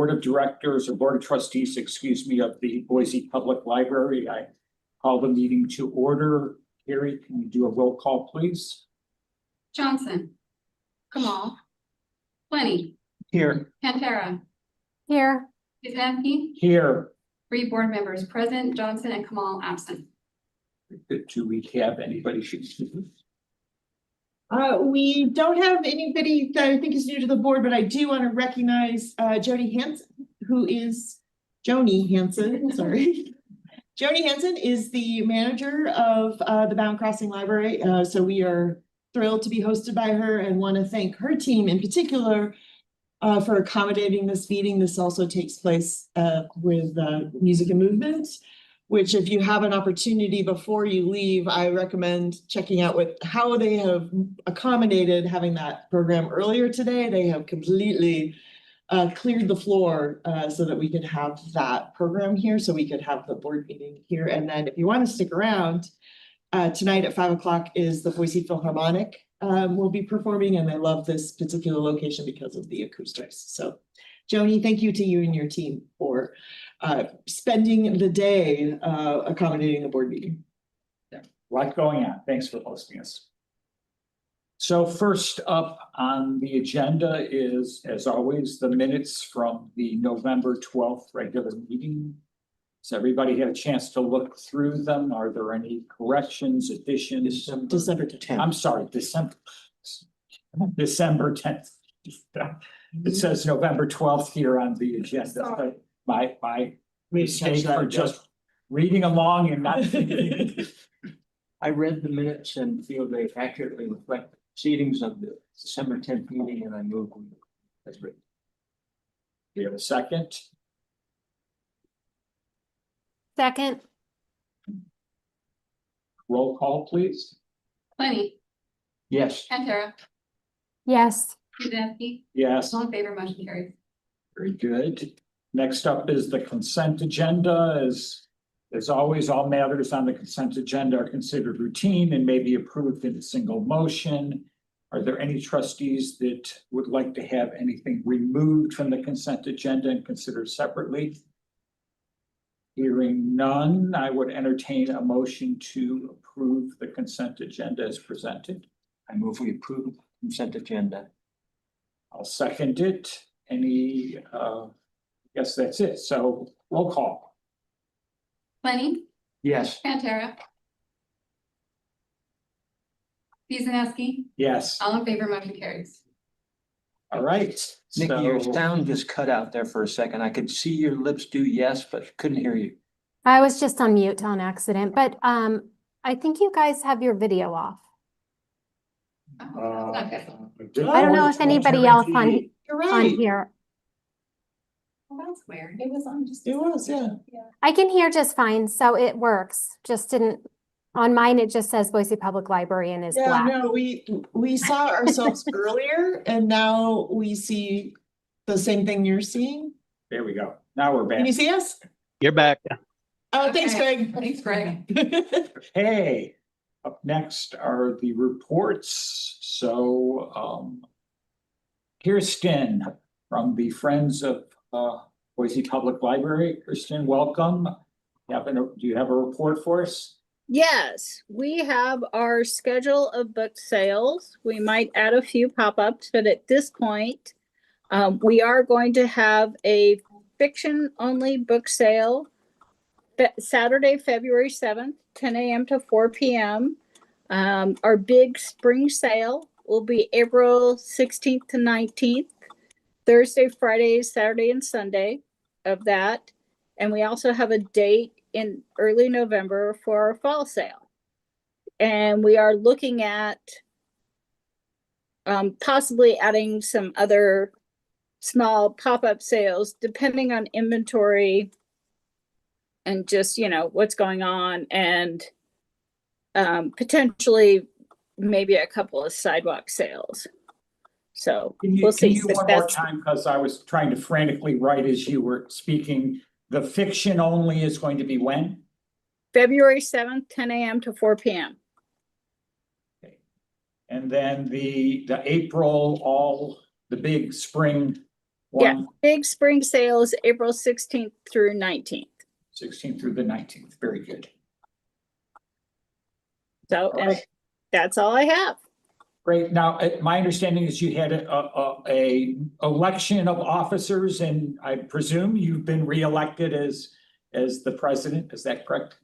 Board of Directors or Board of Trustees, excuse me, of the Boise Public Library. I call the meeting to order. Carrie, can you do a roll call, please? Johnson, Kamal, Plenty, Here. Pantera, Here. Kuznetsky. Here. 3 board members present, Johnson and Kamal absent. Good to recap. Anybody should. We don't have anybody that I think is new to the board, but I do want to recognize Joni Hansen, who is Joni Hansen, sorry. Joni Hansen is the manager of the Bound Crossing Library. So we are thrilled to be hosted by her and want to thank her team in particular for accommodating this meeting. This also takes place with Music and Movement, which if you have an opportunity before you leave, I recommend checking out how they have accommodated having that program earlier today. They have completely cleared the floor so that we could have that program here, so we could have the board meeting here. And then if you want to stick around, tonight at 5 o'clock is the Boise Philharmonic will be performing, and I love this particular location because of the acoustics. So Joni, thank you to you and your team for spending the day accommodating the board meeting. Yeah, a lot going on. Thanks for hosting us. So first up on the agenda is, as always, the minutes from the November 12th regular meeting. Has everybody had a chance to look through them? Are there any corrections, additions? December 10th. I'm sorry, December 10th. It says November 12th here on the agenda. My mistake for just reading along and not. I read the minutes and feel they accurately reflect the proceedings of the December 10th meeting, and I move as written. We have a second. Second. Roll call, please. Plenty, Yes. Pantera, Yes. Kuznetsky. Yes. All in favor, motion carries. Very good. Next up is the consent agenda. As always, all matters on the consent agenda are considered routine and may be approved in a single motion. Are there any trustees that would like to have anything removed from the consent agenda and considered separately? Hearing none, I would entertain a motion to approve the consent agenda as presented. I move we approve the consent agenda. I'll second it. Any, yes, that's it. So roll call. Plenty, Yes. Pantera, Kuznetsky. Yes. All in favor, motion carries. All right. Nikki, your So- sound just cut out there for a second. I could see your lips do yes, but couldn't hear you. I was just on mute on accident, but I think you guys have your video off. Okay. I don't know if anybody else on You're right. here. Well, that's weird. It was on just. It was, yeah. I can hear just fine, so it works. Just didn't, on mine, it just says Boise Public Library and is Yeah, black. no, we saw ourselves earlier and now we see the same thing you're seeing. There we go. Now we're Can you back. see us? You're back. Oh, thanks, Okay. Greg. Thanks, Greg. Hey, up next are the reports. So, Kirsten from the Friends of Boise Public Library. Kirsten, welcome. Do you have a report for us? Yes, we have our schedule of book sales. We might add a few pop-ups, but at this point, we are going to have a fiction-only book sale Saturday, February 7th, 10 a.m. to 4 p.m. Our big spring sale will be April 16th to 19th, Thursday, Friday, Saturday, and Sunday of that. And we also have a date in early November for our fall sale. And we are looking at possibly adding some other small pop-up sales depending on inventory and just, what's going on, and potentially maybe a couple of sidewalk sales. So we'll see. Can you one more time, because I was trying to frantically write as you were speaking. The fiction only is going to be when? February 7th, 10 a.m. to 4 p.m. Okay. And then the April, the big spring Yeah, One, big spring sale is April 16th through 19th. 16th through the 19th. Very good. So, All and right. that's all I have. Great. Now, my understanding is you had a election of officers, and I presume you've been reelected as the president. Is that correct?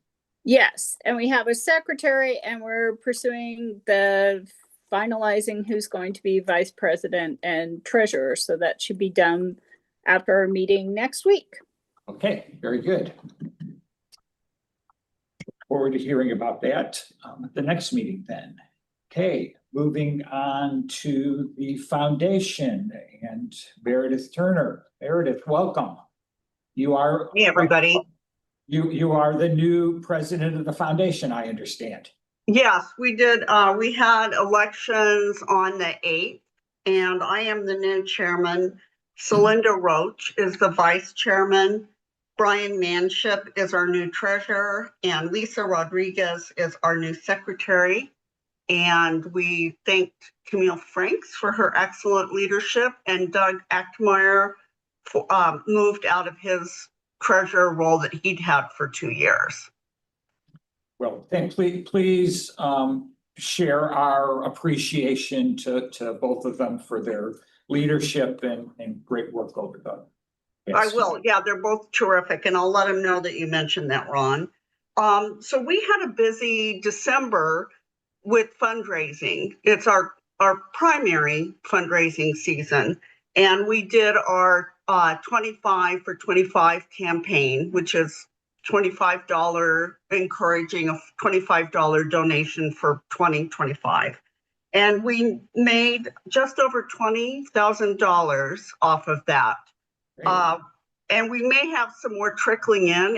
Yes, and we have a secretary and we're pursuing the finalizing who's going to be vice president and treasurer. So that should be done after our meeting next week. Okay, very good. Look forward to hearing about that at the next meeting then. Okay, moving on to the foundation and Meredith Turner. Meredith, welcome. You are. Hey, everybody. You are the new president of the foundation, I understand. Yes, we did. We had elections on the 8th, and I am the new chairman. Celinda Roach is the vice chairman. Brian Manship is our new treasurer, and Lisa Rodriguez is our new secretary. And we thanked Camille Franks for her excellent leadership, and Doug Actmeyer moved out of his treasurer role that he'd had for 2 years. Well, then please share our appreciation to both of them for their leadership and great work over the. I will. Yeah, they're both terrific, and I'll let them know that you mentioned that, Ron. So we had a busy December with fundraising. It's our primary fundraising season, and we did our 25 for 25 campaign, which is $25, encouraging a $25 donation for 2025. And we made just over $20,000 off of that. And we may have some more trickling in.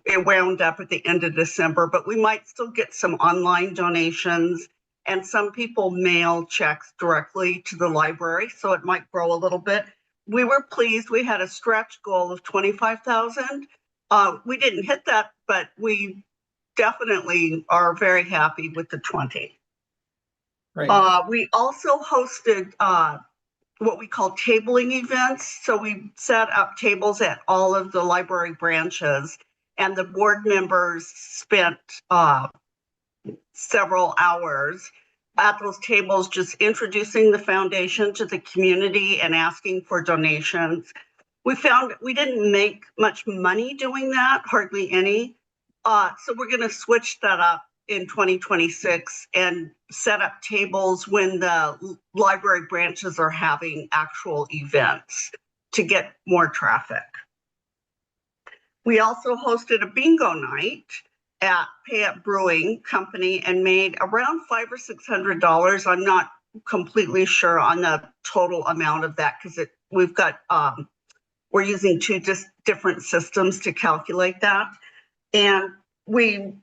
It wound up at the end of December, but we might still get some online donations, and some people mail checks directly to the library, so it might grow a little bit. We were pleased. We had a stretch goal of 25,000. We didn't hit that, but we definitely are very happy with the 20. Great. We also hosted what we call tabling events. So we set up tables at all of the library branches, and the board members spent several hours at those tables just introducing the foundation to the community and asking for donations. We found we didn't make much money doing that, hardly any. So we're going to switch that up in 2026 and set up tables when the library branches are having actual events to get more traffic. We also hosted a bingo night at Payette Brewing Company and made around $500 or $600. I'm not completely sure on the total amount of that because we've got we're using two different systems to calculate that. And we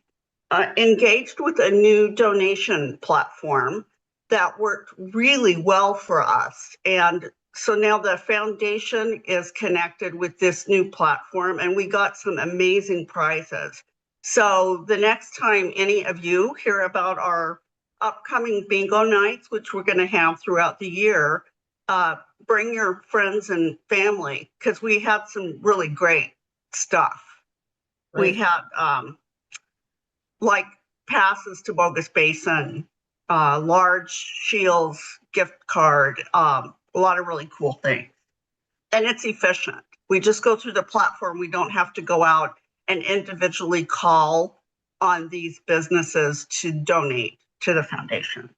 engaged with a new donation platform that worked really well for us. And so now the foundation is connected with this new platform, and we got some amazing prizes. So the next time any of you hear about our upcoming bingo nights, which we're going to have throughout the year, bring your friends and family, because we had some really great stuff. Great. We had like passes to Bogus Basin, large Shields gift card, a lot of really cool things. And it's efficient. We just go through the platform. We don't have to go out and individually call on these businesses to donate to the foundation.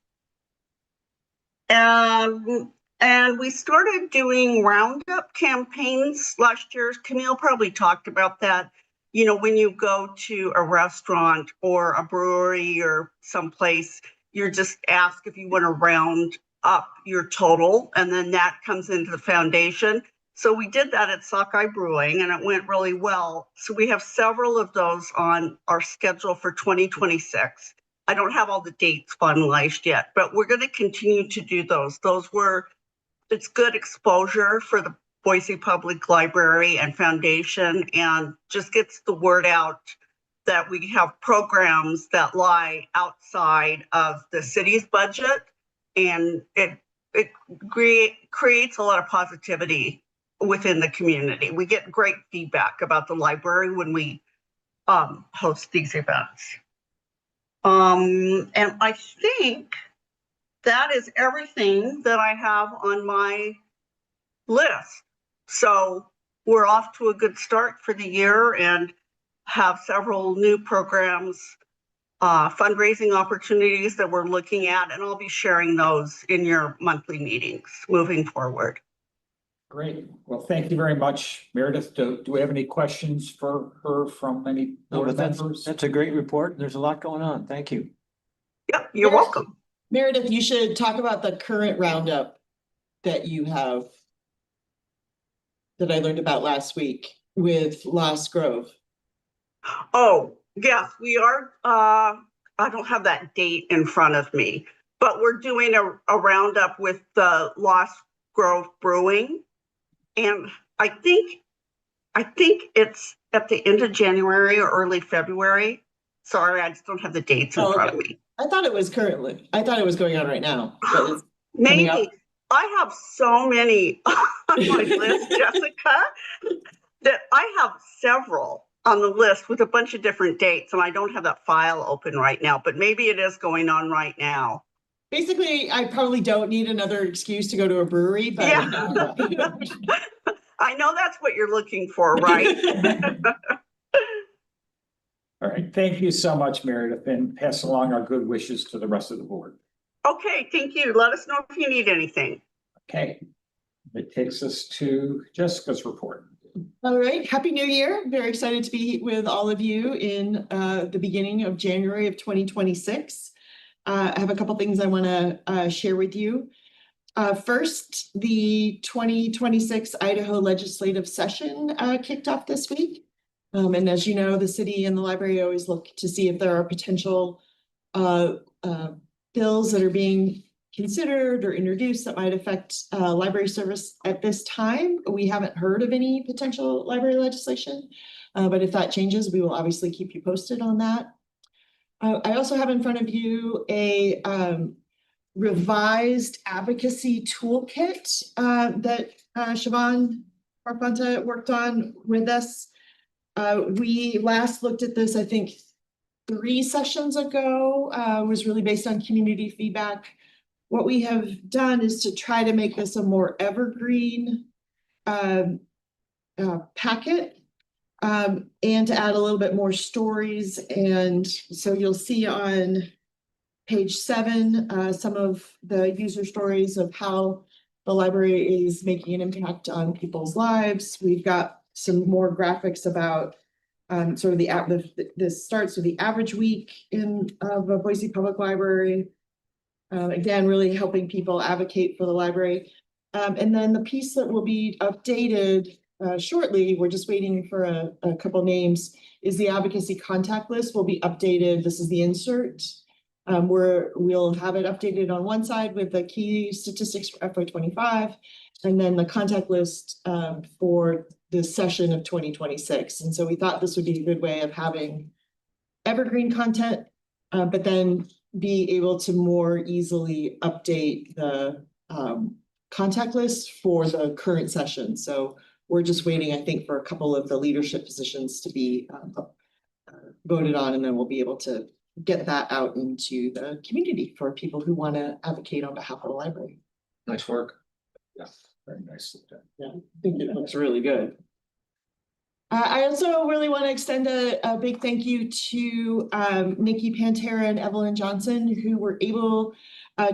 And we started doing roundup campaigns last year. Camille probably talked about that. You know, when you go to a restaurant or a brewery or someplace, you're just asked if you want to round up your total, and then that comes into the foundation. So we did that at Sockeye Brewing, and it went really well. So we have several of those on our schedule for 2026. I don't have all the dates finalized yet, but we're going to continue to do those. It's good exposure for the Boise Public Library and Foundation, and just gets the word out that we have programs that lie outside of the city's budget, and it creates a lot of positivity within the community. We get great feedback about the library when we host these events. And I think that is everything that I have on my list. So we're off to a good start for the year and have several new programs, fundraising opportunities that we're looking at, and I'll be sharing those in your monthly meetings moving forward. Great. Well, thank you very much, Meredith. Do we have any questions for her from any No, board but members? that's a great report. There's a lot going on. Thank you. Yep, you're Meredith- welcome. Meredith, you should talk about the current roundup that you have that I learned about last week with Lost Grove. Oh, yes, we are. I don't have that date in front of me, but we're doing a roundup with the Lost Grove Brewing. And I think it's at the end of January or early February. Sorry, I just don't have the dates in front of me. I thought it was currently. I thought it was going on right now. But it's coming up. Maybe. I have so many on my list, Jessica, that I have several on the list with a bunch of different dates, and I don't have that file open right now, but maybe it is going on right now. Basically, I probably don't need another excuse to go to a brewery, but Yeah. I know that's what you're looking for, right? All right. Thank you so much, Meredith, and pass along our good wishes to the rest of the board. Okay, thank you. Let us know if you need anything. Okay. It takes us to Jessica's report. All right, Happy New Year. Very excited to be with all of you in the beginning of January of 2026. I have a couple things I want to share with you. First, the 2026 Idaho legislative session kicked off this week. And as you know, the city and the library always look to see if there are potential bills that are being considered or introduced that might affect library service at this time. We haven't heard of any potential library legislation, but if that changes, we will obviously keep you posted on that. I also have in front of you a revised advocacy toolkit that Siobhan Carpanta worked on with us. We last looked at this, I think, 3 sessions ago, was really based on community feedback. What we have done is to try to make this a more evergreen packet, and to add a little bit more stories. And so you'll see on page 7, some of the user stories of how the library is making an impact on people's lives. We've got some more graphics about sort of this starts with the average week in the Boise Public Library. Again, really helping people advocate for the library. And then the piece that will be updated shortly, we're just waiting for a couple names, is the advocacy contact list will be updated. This is the insert. We'll have it updated on one side with the key statistics for FY25, and then the contact list for the session of 2026. And so we thought this would be a good way of having evergreen content, but then be able to more easily update the contact list for the current session. So we're just waiting, I think, for a couple of the leadership positions to be voted on, and then we'll be able to get that out into the community for people who want to advocate on behalf of the library. Nice work. Yeah, very nicely done. Yeah, I think it looks really good. I also really want to extend a big thank you to Nikki Pantera and Evelyn Johnson, who were able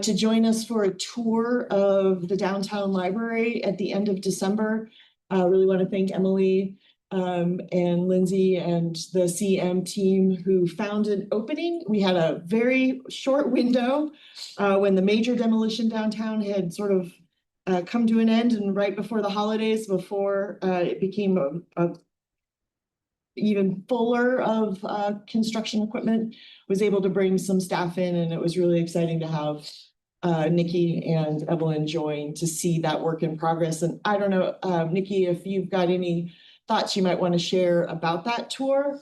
to join us for a tour of the downtown library at the end of December. I really want to thank Emily and Lindsay and the CM team who found an opening. We had a very short window when the major demolition downtown had sort of come to an end, and right before the holidays, before it became a even fuller of construction equipment, was able to bring some staff in, and it was really exciting to have Nikki and Evelyn join to see that work in progress. And I don't know, Nikki, if you've got any thoughts you might want to share about that tour.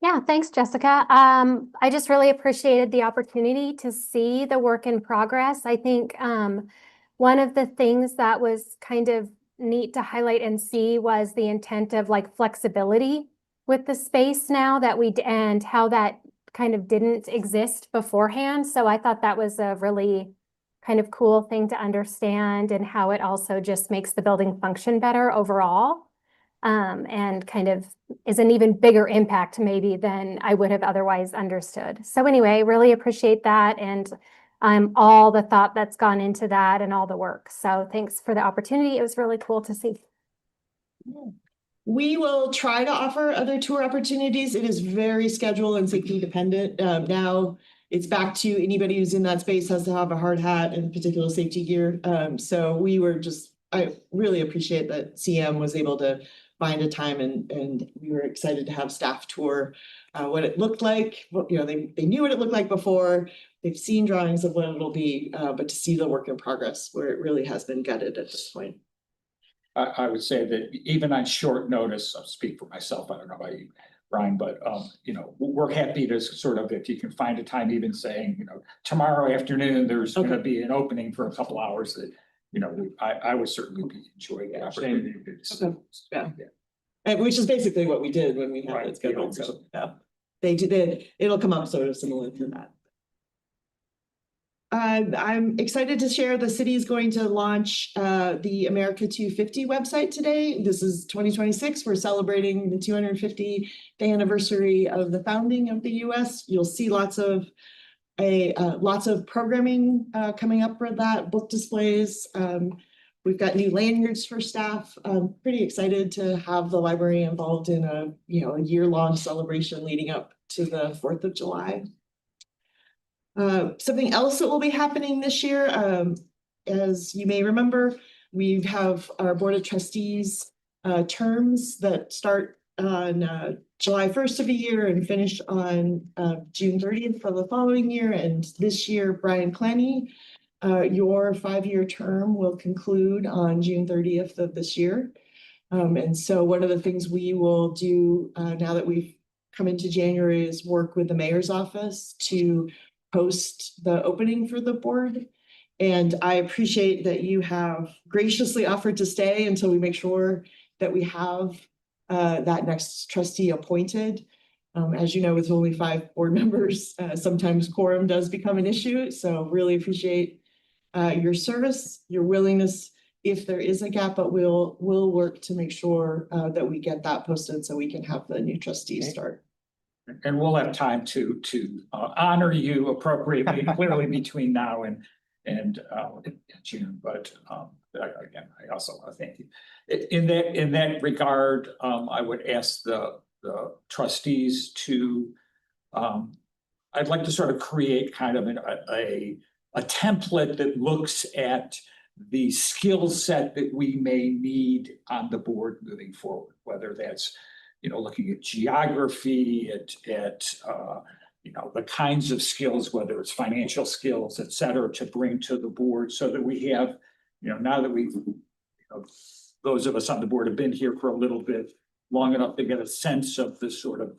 Yeah, thanks, Jessica. I just really appreciated the opportunity to see the work in progress. I think one of the things that was kind of neat to highlight and see was the intent of like flexibility with the space now that and how that kind of didn't exist beforehand. So I thought that was a really kind of cool thing to understand, and how it also just makes the building function better overall. And kind of is an even bigger impact maybe than I would have otherwise understood. So anyway, really appreciate that, and all the thought that's gone into that and all the work. So thanks for the opportunity. It was really cool to see. We will try to offer other tour opportunities. It is very schedule and safety dependent. Now it's back to anybody who's in that space has to have a hard hat and particular safety gear. So I really appreciate that CM was able to find a time, and we were excited to have staff tour what it looked like. They knew what it looked like before. They've seen drawings of what it'll be, but to see the work in progress where it really has been gutted at this point. I would say that even on short notice, I'll speak for myself, I don't know about you, Brian, but, we're happy to sort of, if you can find a time, even saying, tomorrow afternoon, there's gonna be an opening for a couple hours that, I would certainly be enjoying the opportunity. Okay. Yeah. And which is basically what we did when we had Right, it scheduled, so, yeah. It'll come up sort of similar to that. I'm excited to share the city is going to launch the America 250 website today. This is 2026. We're celebrating the 250th anniversary of the founding of the US. You'll see lots of programming coming up for that, book displays. We've got new lanyards for staff. I'm pretty excited to have the library involved in a year-long celebration leading up to the 4th of July. Something else that will be happening this year, as you may remember, we have our Board of Trustees terms that start on July 1st of the year and finish on June 30th for the following year. And this year, Brian Clenny, your 5-year term will conclude on June 30th of this year. And so one of the things we will do now that we've come into January is work with the mayor's office to post the opening for the board. And I appreciate that you have graciously offered to stay until we make sure that we have that next trustee appointed. As you know, with only 5 board members, sometimes quorum does become an issue. So really appreciate your service, your willingness if there is a gap, but we'll work to make sure that we get that posted so we can have the new trustees start. And we'll have time to honor you appropriately, clearly between now and June. But again, I also want to thank you. In that regard, I would ask the trustees to. I'd like to sort of create kind of a template that looks at the skill set that we may need on the board moving forward, whether that's looking at geography, at the kinds of skills, whether it's financial skills, et cetera, to bring to the board so that we have, now that we've, those of us on the board have been here for a little bit long enough to get a sense of the sort of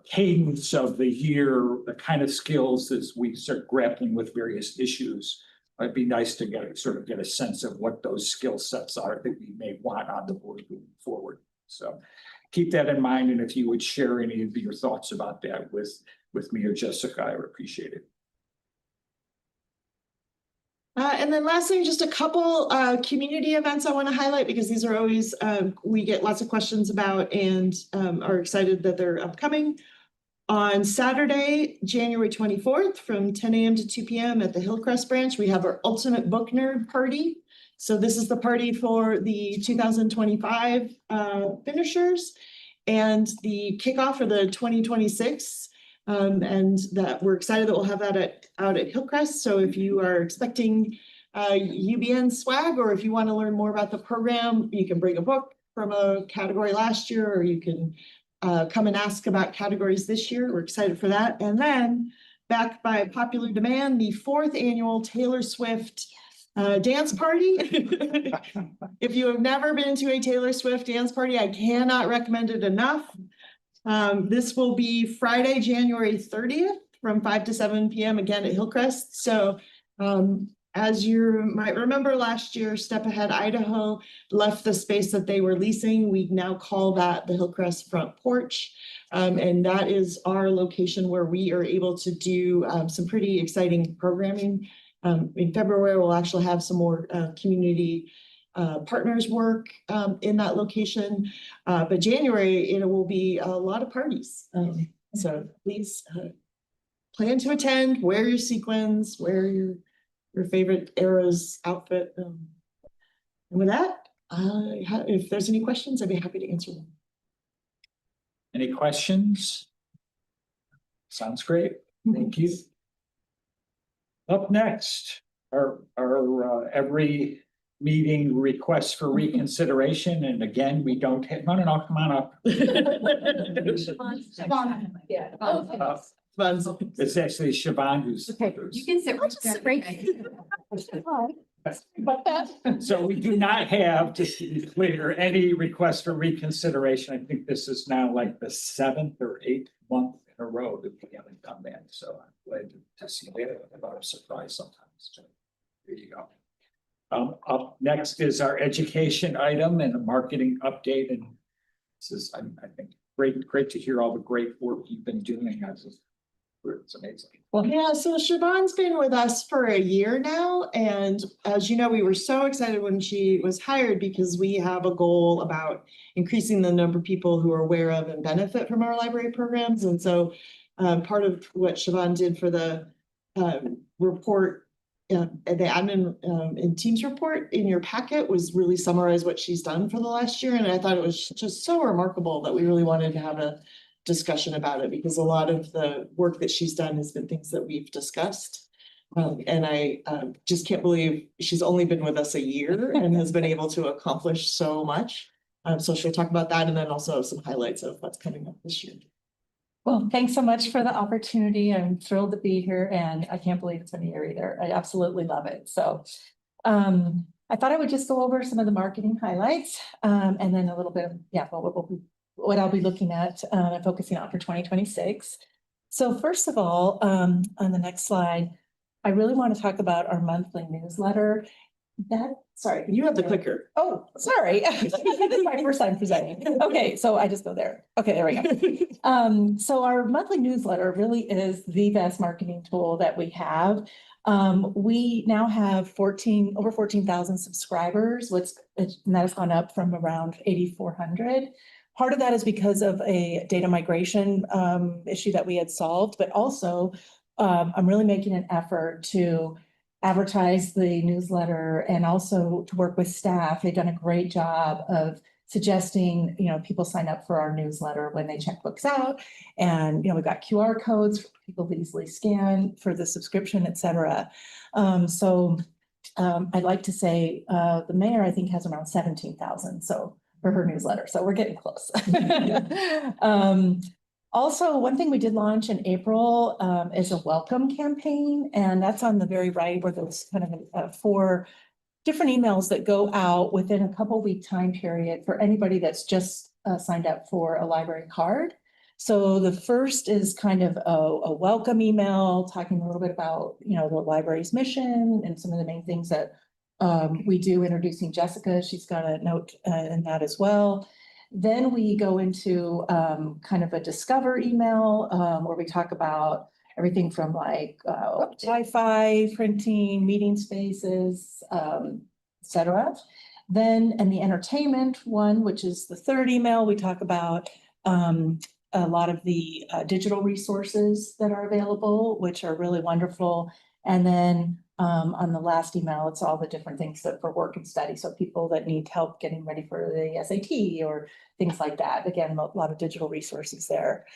cadence of the year, the kind of skills as we start grappling with various issues. It'd be nice to get a sense of what those skill sets are that we may want on the board moving forward. So keep that in mind, and if you would share any of your thoughts about that with me or Jessica, I would appreciate it. And then lastly, just a couple community events I want to highlight because these are always, we get lots of questions about and are excited that they're upcoming. On Saturday, January 24th from 10 a.m. to 2 p.m. at the Hillcrest branch, we have our Ultimate Book Nerd Party. So this is the party for the 2025 finishers and the kickoff for the 2026. And that we're excited that we'll have that out at Hillcrest. So if you are expecting UBN swag, or if you want to learn more about the program, you can bring a book from a category last year, or you can come and ask about categories this year. We're excited for that. And then backed by popular demand, the 4th annual Taylor Swift dance party. If you have never been to a Taylor Swift dance party, I cannot recommend it enough. This will be Friday, January 30th from 5 to 7 p.m. again at Hillcrest. So as you might remember, last year, Step Ahead Idaho left the space that they were leasing. We now call that the Hillcrest Front Porch. And that is our location where we are able to do some pretty exciting programming. In February, we'll actually have some more community partners work in that location. But January, it will be a lot of parties. So please plan to attend, wear your sequins, wear your favorite era's outfit. And with that, if there's any questions, I'd be happy to answer them. Any questions? Sounds great. Thank you. Up next, our every meeting request for reconsideration. And again, we don't hit, no, come on up. Yeah. It's actually Siobhan who's. Okay. You can sit. I'll just sit right here. So we do not have, just to be clear, any request for reconsideration. I think this is now like the 7th or 8th month in a row that we haven't done that. So I'm glad to see that. I'm surprised sometimes. So there you go. Up next is our education item and a marketing update. And this is, I think, great to hear all the great work you've been doing. It's amazing. Well, yeah, so Siobhan's been with us for a year now. And as you know, we were so excited when she was hired because we have a goal about increasing the number of people who are aware of and benefit from our library programs. And so part of what Siobhan did for the report, the admin and teams report in your packet was really summarize what she's done for the last year. And I thought it was just so remarkable that we really wanted to have a discussion about it because a lot of the work that she's done has been things that we've discussed. And I just can't believe she's only been with us a year and has been able to accomplish so much. So she'll talk about that and then also some highlights of what's coming up this year. Well, thanks so much for the opportunity. I'm thrilled to be here and I can't believe it's been a year either. I absolutely love it. So I thought I would just go over some of the marketing highlights and then a little bit of, what I'll be looking at and focusing on for 2026. So first of all, on the next slide, I really want to talk about our monthly newsletter. Sorry. You have the clicker. Oh, sorry. This is my first time presenting. Okay, so I just go there. Okay, there we go. So our monthly newsletter really is the best marketing tool that we have. We now have over 14,000 subscribers, and that has gone up from around 8,400. Part of that is because of a data migration issue that we had solved, but also I'm really making an effort to advertise the newsletter and also to work with staff. They've done a great job of suggesting, people sign up for our newsletter when they check books out. And, we've got QR codes for people to easily scan for the subscription, et cetera. So I'd like to say the mayor, I think, has around 17,000. So for her newsletter. So we're getting close. Also, one thing we did launch in April is a welcome campaign. And that's on the very right where there's kind of 4 different emails that go out within a couple-week time period for anybody that's just signed up for a library card. So the first is kind of a welcome email talking a little bit about, the library's mission and some of the main things that we do, introducing Jessica. She's got a note in that as well. Then we go into kind of a discover email where we talk about everything from like Wi-Fi, printing, meeting spaces, et cetera. Then in the entertainment one, which is the 3rd email, we talk about a lot of the digital resources that are available, which are really wonderful. And then on the last email, it's all the different things that for work and study. So people that need help getting ready for the SAT or things like that. Again, a lot of digital resources there.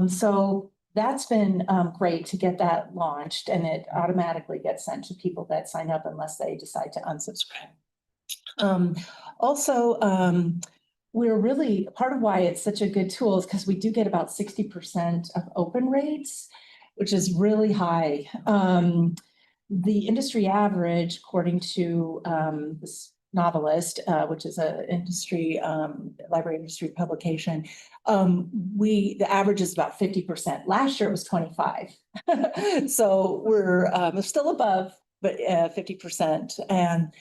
So that's been great to get that launched, and it automatically gets sent to people that sign up unless they decide to unsubscribe. We're really, part of why it's such a good tool is because we do get about 60% of open rates, which is really high. The industry average, according to this novelist, which is a library industry publication, the average is about 50%. Last year it was 25. So we're still above but 50%. And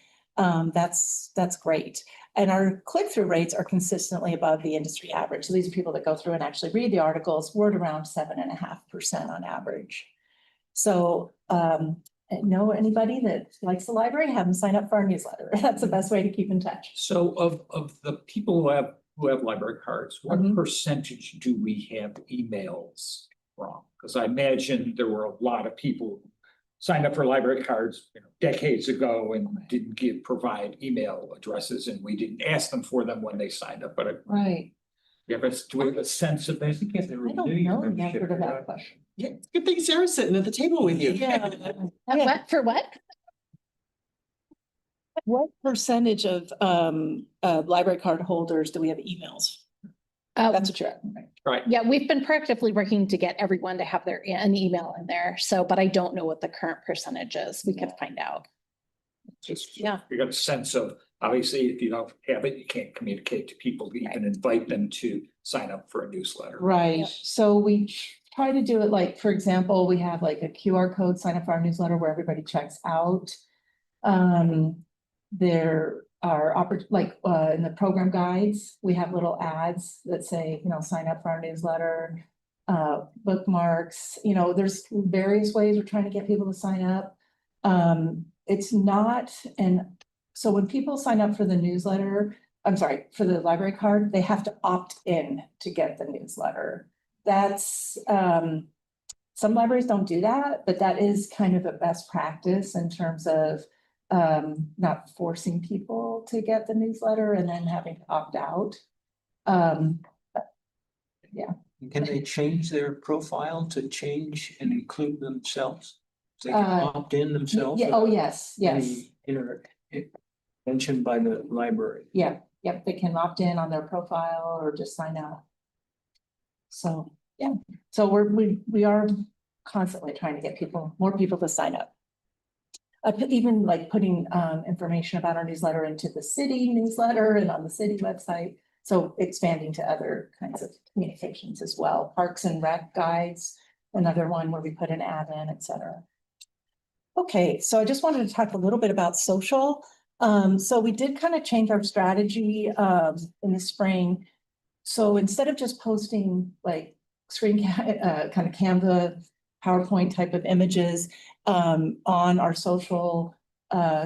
that's great. And our click-through rates are consistently above the industry average. So these are people that go through and actually read the articles. We're at around 7.5% on average. So know anybody that likes the library, have them sign up for our newsletter. That's the best way to keep in touch. So of the people who have library cards, what Mhm. percentage do we have emails from? Because I imagine there were a lot of people who signed up for library cards, decades ago and didn't provide email addresses, and we didn't ask them for them when they signed up, but Right. do we have a sense of this? I don't know the answer to that question. Yeah, good thing Sarah's sitting at the table with you. Yeah. What, for what? What percentage of library card holders do we have emails? Oh, That's what you're at, right? Right. yeah, we've been proactively working to get everyone to have an email in there. So, but I don't know what the current percentage is. We could find out. Just, Yeah. you got a sense of, obviously, if you don't have it, you can't communicate to people, to even invite them to sign up for a newsletter. Right, Yep. so we try to do it like, for example, we have like a QR code, sign up for our newsletter where everybody checks out. There are in the program guides, we have little ads that say, sign up for our newsletter. Bookmarks, there's various ways we're trying to get people to sign up. It's not, and so when people sign up for the newsletter, for the library card, they have to opt in to get the newsletter. That's, some libraries don't do that, but that is kind of a best practice in terms of not forcing people to get the newsletter and then having to opt out. Yeah. Can they change their profile to change and include themselves? They can opt in themselves? Yeah, oh, yes, yes. Mentioned by the library. Yeah, yep, they can opt in on their profile or just sign up. So, yeah, so we are constantly trying to get more people to sign up. Even like putting information about our newsletter into the city newsletter and on the city website. So expanding to other kinds of communications as well. Parks and Rec guides, another one where we put an ad in, et cetera. Okay, so I just wanted to talk a little bit about social. So we did kind of change our strategy in the spring. So instead of just posting like kind of Canva, PowerPoint type of images on our social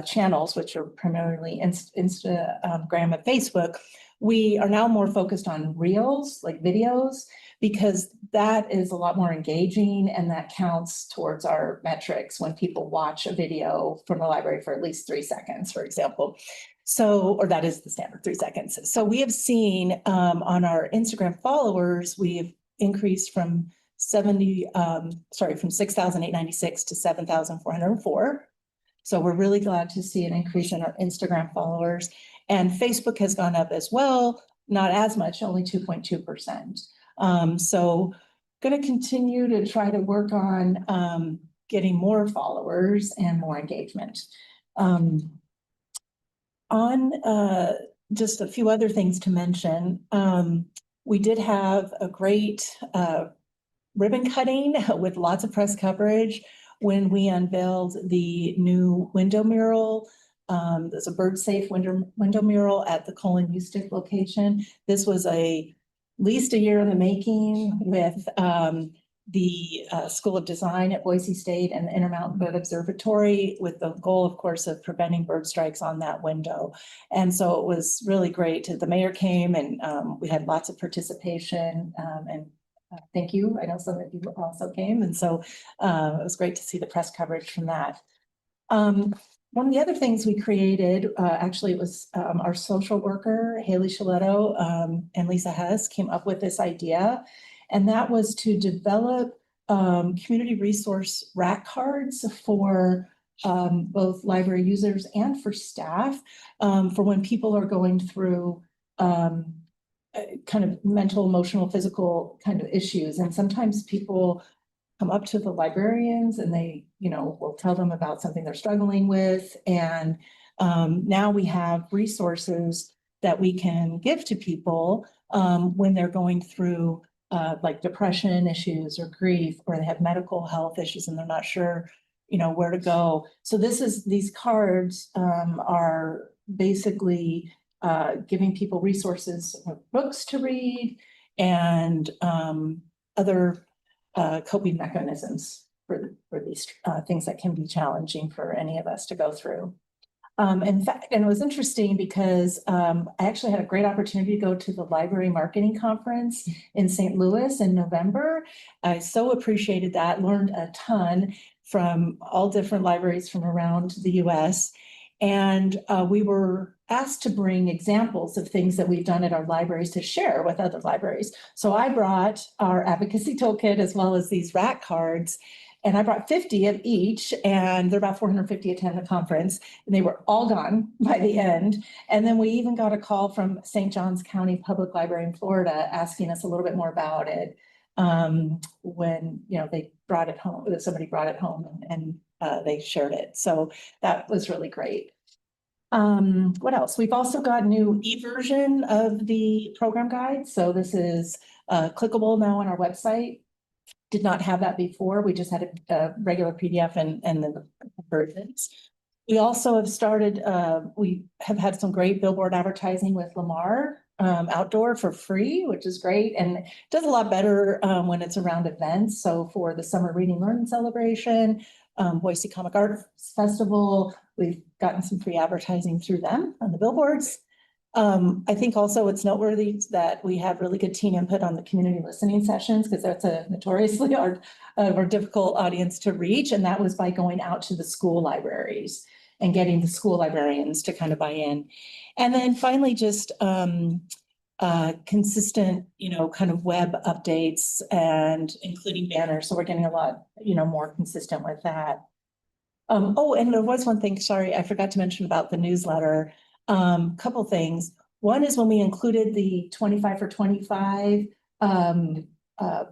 channels, which are primarily Instagram and Facebook, we are now more focused on reels, like videos, because that is a lot more engaging and that counts towards our metrics when people watch a video from the library for at least 3 seconds, for example. So, or that is the standard 3 seconds. So we have seen on our Instagram followers, we've increased from 6,896 to 7,404. So we're really glad to see an increase in our Instagram followers, and Facebook has gone up as well, not as much, only 2.2%. So going to continue to try to work on getting more followers and more engagement. Just a few other things to mention. We did have a great ribbon cutting with lots of press coverage when we unveiled the new window mural. There's a bird-safe window mural at the Colin Eustick location. This was at least a year in the making with the School of Design at Boise State and the Intermountain Bird Observatory, with the goal, of course, of preventing bird strikes on that window. And so it was really great. The mayor came and we had lots of participation and thank you. I know some of you also came. And so it was great to see the press coverage from that. One of the other things we created, actually it was our social worker, Haley Shaletto and Lisa Hess came up with this idea. And that was to develop community resource rack cards for both library users and for staff for when people are going through kind of mental, emotional, physical kind of issues. And sometimes people come up to the librarians and they, will tell them about something they're struggling with. And now we have resources that we can give to people when they're going through like depression issues or grief, or they have medical health issues and they're not sure where to go. So these cards are basically giving people resources, books to read, and other coping mechanisms for these things that can be challenging for any of us to go through. In fact, and it was interesting because I actually had a great opportunity to go to the library marketing conference in St. Louis in November. I so appreciated that, learned a ton from all different libraries from around the US. And we were asked to bring examples of things that we've done at our libraries to share with other libraries. So I brought our advocacy toolkit as well as these RAC cards. And I brought 50 of each, and they're about 450 attend the conference, and they were all gone by the end. And then we even got a call from St. Johns County Public Library in Florida asking us a little bit more about it when they brought it home, somebody brought it home and they shared it. So that was really great. What else? We've also got new e-version of the program guide. So this is clickable now on our website. Did not have that before. We just had a regular PDF and the versions. We also have started, we have had some great billboard advertising with Lamar Outdoor for free, which is great. And it does a lot better when it's around events. So for the Summer Reading Learning Celebration, Boise Comic Arts Festival, we've gotten some free advertising through them on the billboards. I think also it's noteworthy that we have really good teen input on the community listening sessions, because that's a notoriously our difficult audience to reach. And that was by going out to the school libraries and getting the school librarians to kind of buy in. And then finally, just consistent, kind of web updates and including banners. So we're getting a lot, more consistent with that. Oh, and there was one thing, sorry, I forgot to mention about the newsletter. Couple things. One is when we included the 25 for 25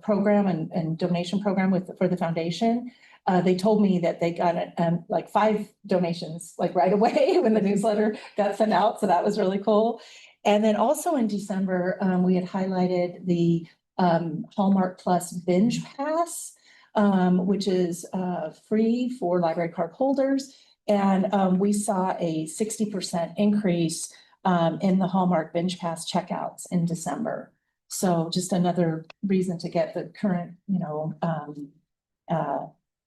program and donation program for the foundation. They told me that they got like 5 donations like right away when the newsletter got sent out. So that was really cool. And then also in December, we had highlighted the Hallmark Plus Binge Pass, which is free for library card holders. And we saw a 60% increase in the Hallmark Binge Pass checkouts in December. So just another reason to get the current,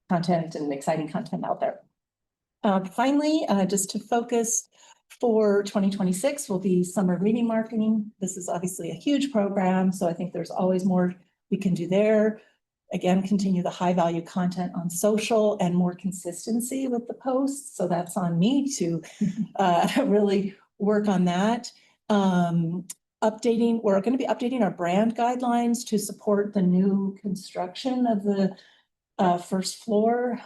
content and exciting content out there. Finally, just to focus for 2026 will be summer reading marketing. This is obviously a huge program, so I think there's always more we can do there. Again, continue the high value content on social and more consistency with the posts. So that's on me to really work on that. We're going to be updating our brand guidelines to support the new construction of the first floor.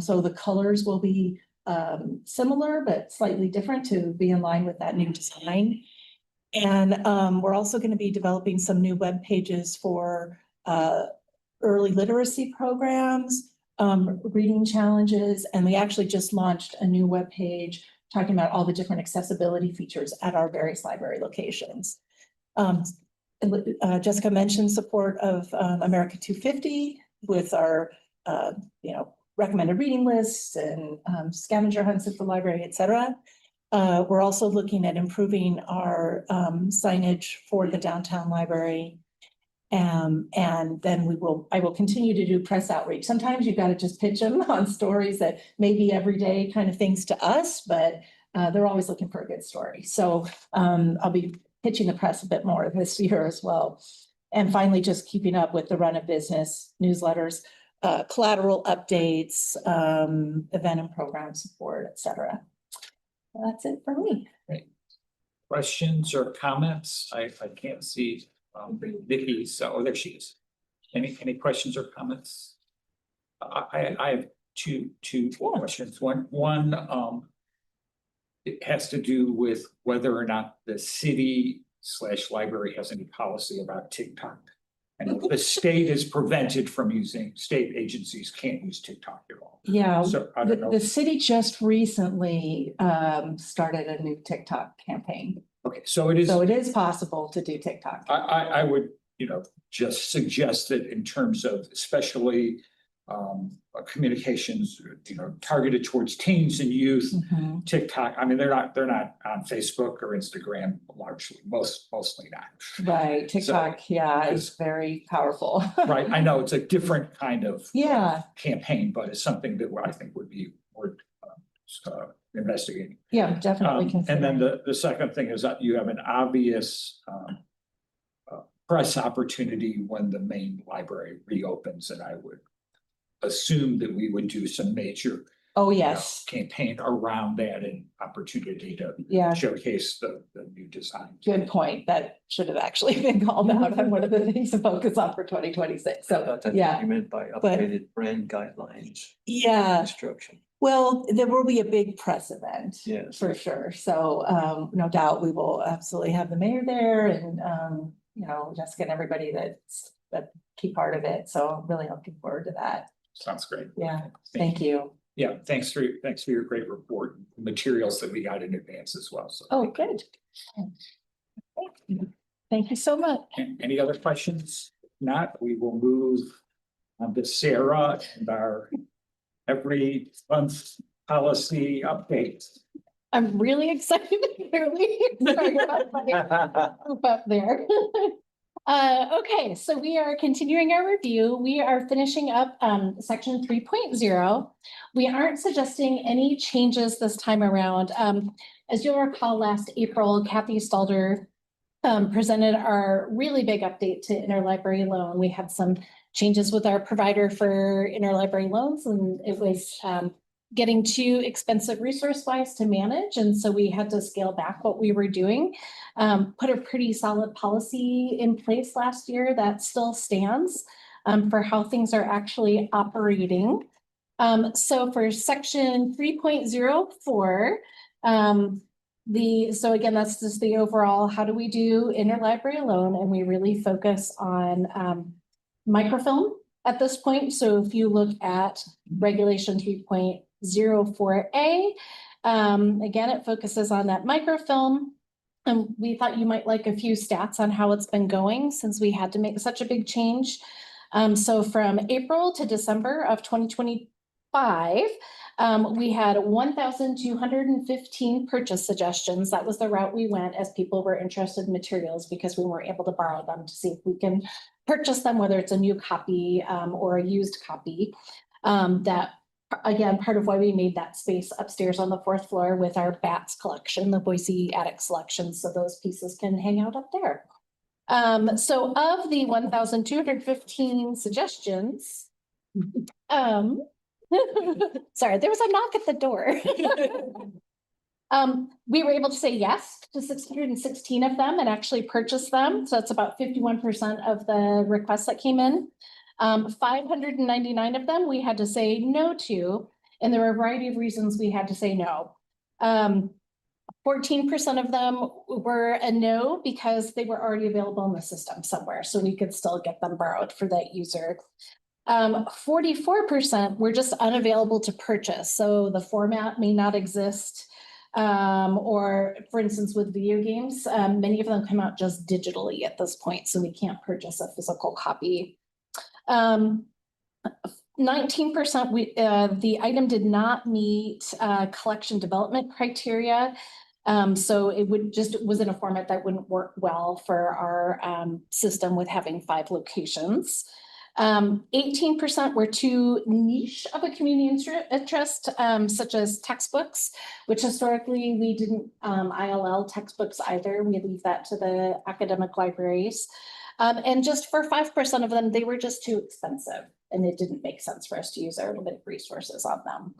So the colors will be similar, but slightly different to be in line with that new design. And we're also going to be developing some new web pages for early literacy programs, reading challenges, and we actually just launched a new web page talking about all the different accessibility features at our various library locations. Jessica mentioned support of America 250 with our recommended reading lists and scavenger hunts at the library, etc. We're also looking at improving our signage for the downtown library. And then I will continue to do press outreach. Sometimes you've got to just pitch them on stories that may be everyday kind of things to us, but they're always looking for a good story. So I'll be pitching the press a bit more this year as well. And finally, just keeping up with the run of business newsletters, collateral updates, event and program support, etc. That's it for me. Great. Questions or comments? I can't see Vicki, so there she is. Any questions or comments? I have two questions. One, it has to do with whether or not the city/library has any policy about TikTok. And the state is prevented from using, state agencies can't use TikTok at all. Yeah, so I don't know. The city just recently started a new TikTok campaign. Okay, so it is. So it is possible to do TikTok. I would, just suggest that in terms of especially communications, targeted towards teens and youth. Mhm. TikTok, I mean, they're not on Facebook or Instagram largely, mostly not. Right, TikTok, yeah, is very powerful. Right, I know it's a different kind of Yeah, campaign, but it's something that I think would be worth investigating. yeah, definitely And then consider. the second thing is that you have an obvious press opportunity when the main library reopens, and I would assume that we would do some major Oh, yes, campaign around that and opportunity to yeah, showcase the new design. good point. That should have actually been called out on one of the things to focus on for 2026. I So, thought that's what yeah, you meant by but- updated brand guidelines, yeah. instruction. Well, there will be a big press event. Yes. For sure. So, no doubt we will absolutely have the mayor there and, Jessica and everybody that's a key part of it. So really looking forward to that. Sounds great. Yeah, thank you. Yeah, thanks for your great report, and materials that we got in advance as well. So. Oh, good. Thank you so much. Any other questions? If not, we will move on to Sarah and our every month policy updates. I'm really excited, clearly. Sorry about my group up there. Okay, so we are continuing our review. We are finishing up section 3.0. We aren't suggesting any changes this time around. As you'll recall, last April, Kathy Stalder presented our really big update to interlibrary loan. We had some changes with our provider for interlibrary loans, and it was getting too expensive resource-wise to manage. And so we had to scale back what we were doing. Put a pretty solid policy in place last year that still stands for how things are actually operating. So for section 3.04, so again, that's just the overall, how do we do interlibrary loan? And we really focus on microfilm at this point. So if you look at regulation 3.04A, again, it focuses on that microfilm. And we thought you might like a few stats on how it's been going since we had to make such a big change. So from April to December of 2025, we had 1,215 purchase suggestions. That was the route we went as people were interested in materials because we weren't able to borrow them to see if we can purchase them, whether it's a new copy or a used copy. That, again, part of why we made that space upstairs on the 4th floor with our BATS collection, the Boise attic selection, so those pieces can hang out up there. So of the 1,215 suggestions, sorry, there was a knock at the door. We were able to say yes to 616 of them and actually purchase them. So that's about 51% of the requests that came in. 599 of them we had to say no to, and there were a variety of reasons we had to say no. 14% of them were a no because they were already available in the system somewhere, so we could still get them borrowed for that user. 44% were just unavailable to purchase, so the format may not exist. Or for instance, with video games, many of them come out just digitally at this point, so we can't purchase a physical copy. 19% the item did not meet collection development criteria. So it was in a format that wouldn't work well for our system with having 5 locations. 18% were too niche of a community interest, such as textbooks, which historically we didn't ILL textbooks either. We leave that to the academic libraries. And just for 5% of them, they were just too expensive and it didn't make sense for us to use our limited resources on them.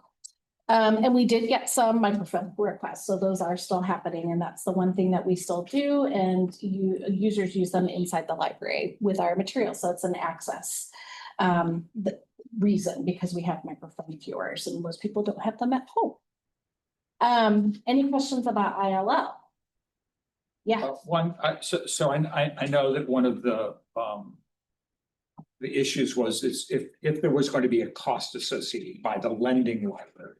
And we did get some microfilm requests, so those are still happening, and that's the one thing that we still do, and users use them inside the library with our materials, so it's an access the reason, because we have microfilm viewers and most people don't have them at home. Any questions about ILL? Yeah. So I know that one of the issues was if there was going to be a cost associated by the lending library.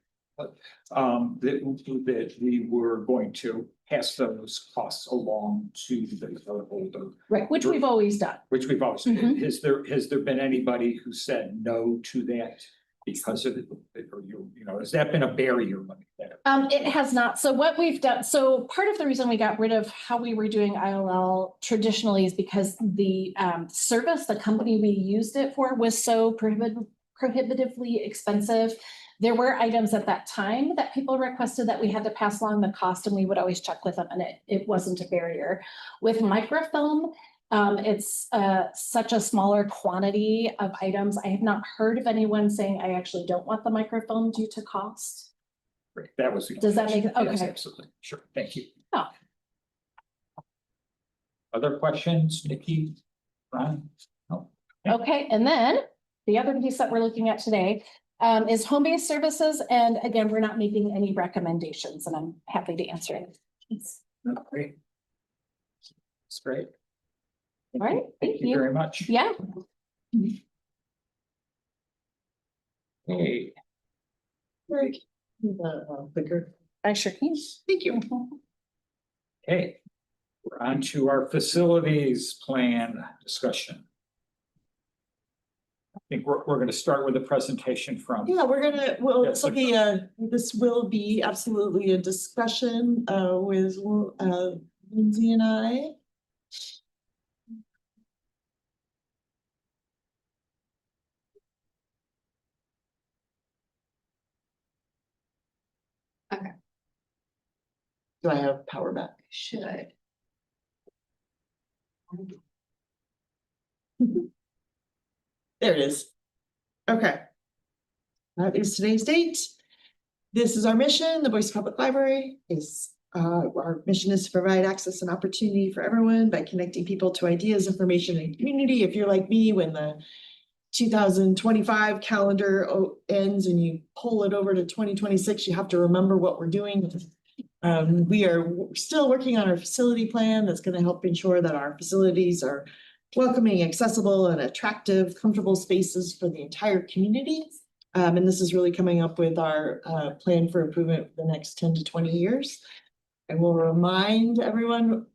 that we were going to pass those costs along to the holder, Right, which we've always done. which we've always, Mhm. has there been anybody who said no to that? Because of it, or you know, has that been a barrier? It has not. So what we've done, so part of the reason we got rid of how we were doing ILL traditionally is because the service, the company we used it for was so prohibitively expensive. There were items at that time that people requested that we had to pass along the cost, and we would always check with them, and it wasn't a barrier. With microfilm, it's such a smaller quantity of items. I have not heard of anyone saying, I actually don't want the microfilm due to cost. Right, that was. Does that make- Yes, okay. absolutely, sure, thank you. Oh. Other questions, Nikki? Ron? No? Okay, and then the other piece that we're looking at today is home-based services. And again, we're not making any recommendations, and I'm happy to answer it. No, great. That's great. All right, Thank you very much. Yeah. Hey, Clicker. I sure can. Thank you. hey, we're on to our facilities plan discussion. I think we're gonna start with a presentation from. Yeah, well, Yes, this will be absolutely a discussion with Lindsay and I. Okay. Do I have power back? Should I? There it is. Okay. That is today's date. This is our mission. The Boise Public Library is, our mission is to provide access and opportunity for everyone by connecting people to ideas, information, and community. If you're like me, when the 2025 calendar ends and you pull it over to 2026, you have to remember what we're doing. We are still working on our facility plan that's going to help ensure that our facilities are welcoming, accessible, and attractive, comfortable spaces for the entire community. And this is really coming up with our plan for improvement for the next 10 to 20 years. And we'll remind everyone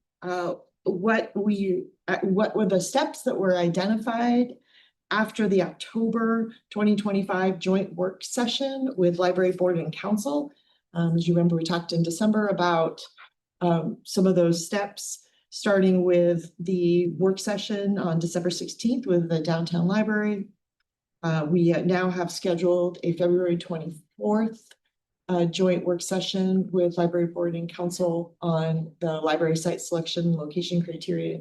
what were the steps that were identified after the October 2025 joint work session with Library Board and Council. As you remember, we talked in December about some of those steps, starting with the work session on December 16th with the Downtown Library. We now have scheduled a February 24th joint work session with Library Board and Council on the library site selection, location criteria,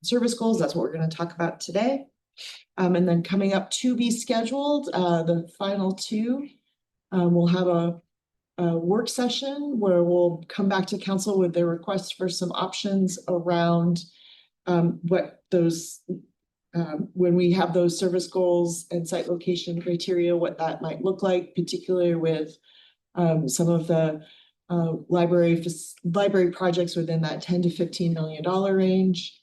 service goals. That's what we're going to talk about today. And then coming up to be scheduled, the final two, we'll have a work session where we'll come back to council with their requests for some options around what those, when we have those service goals and site location criteria, what that might look like, particularly with some of the library projects within that $10 to $15 million range.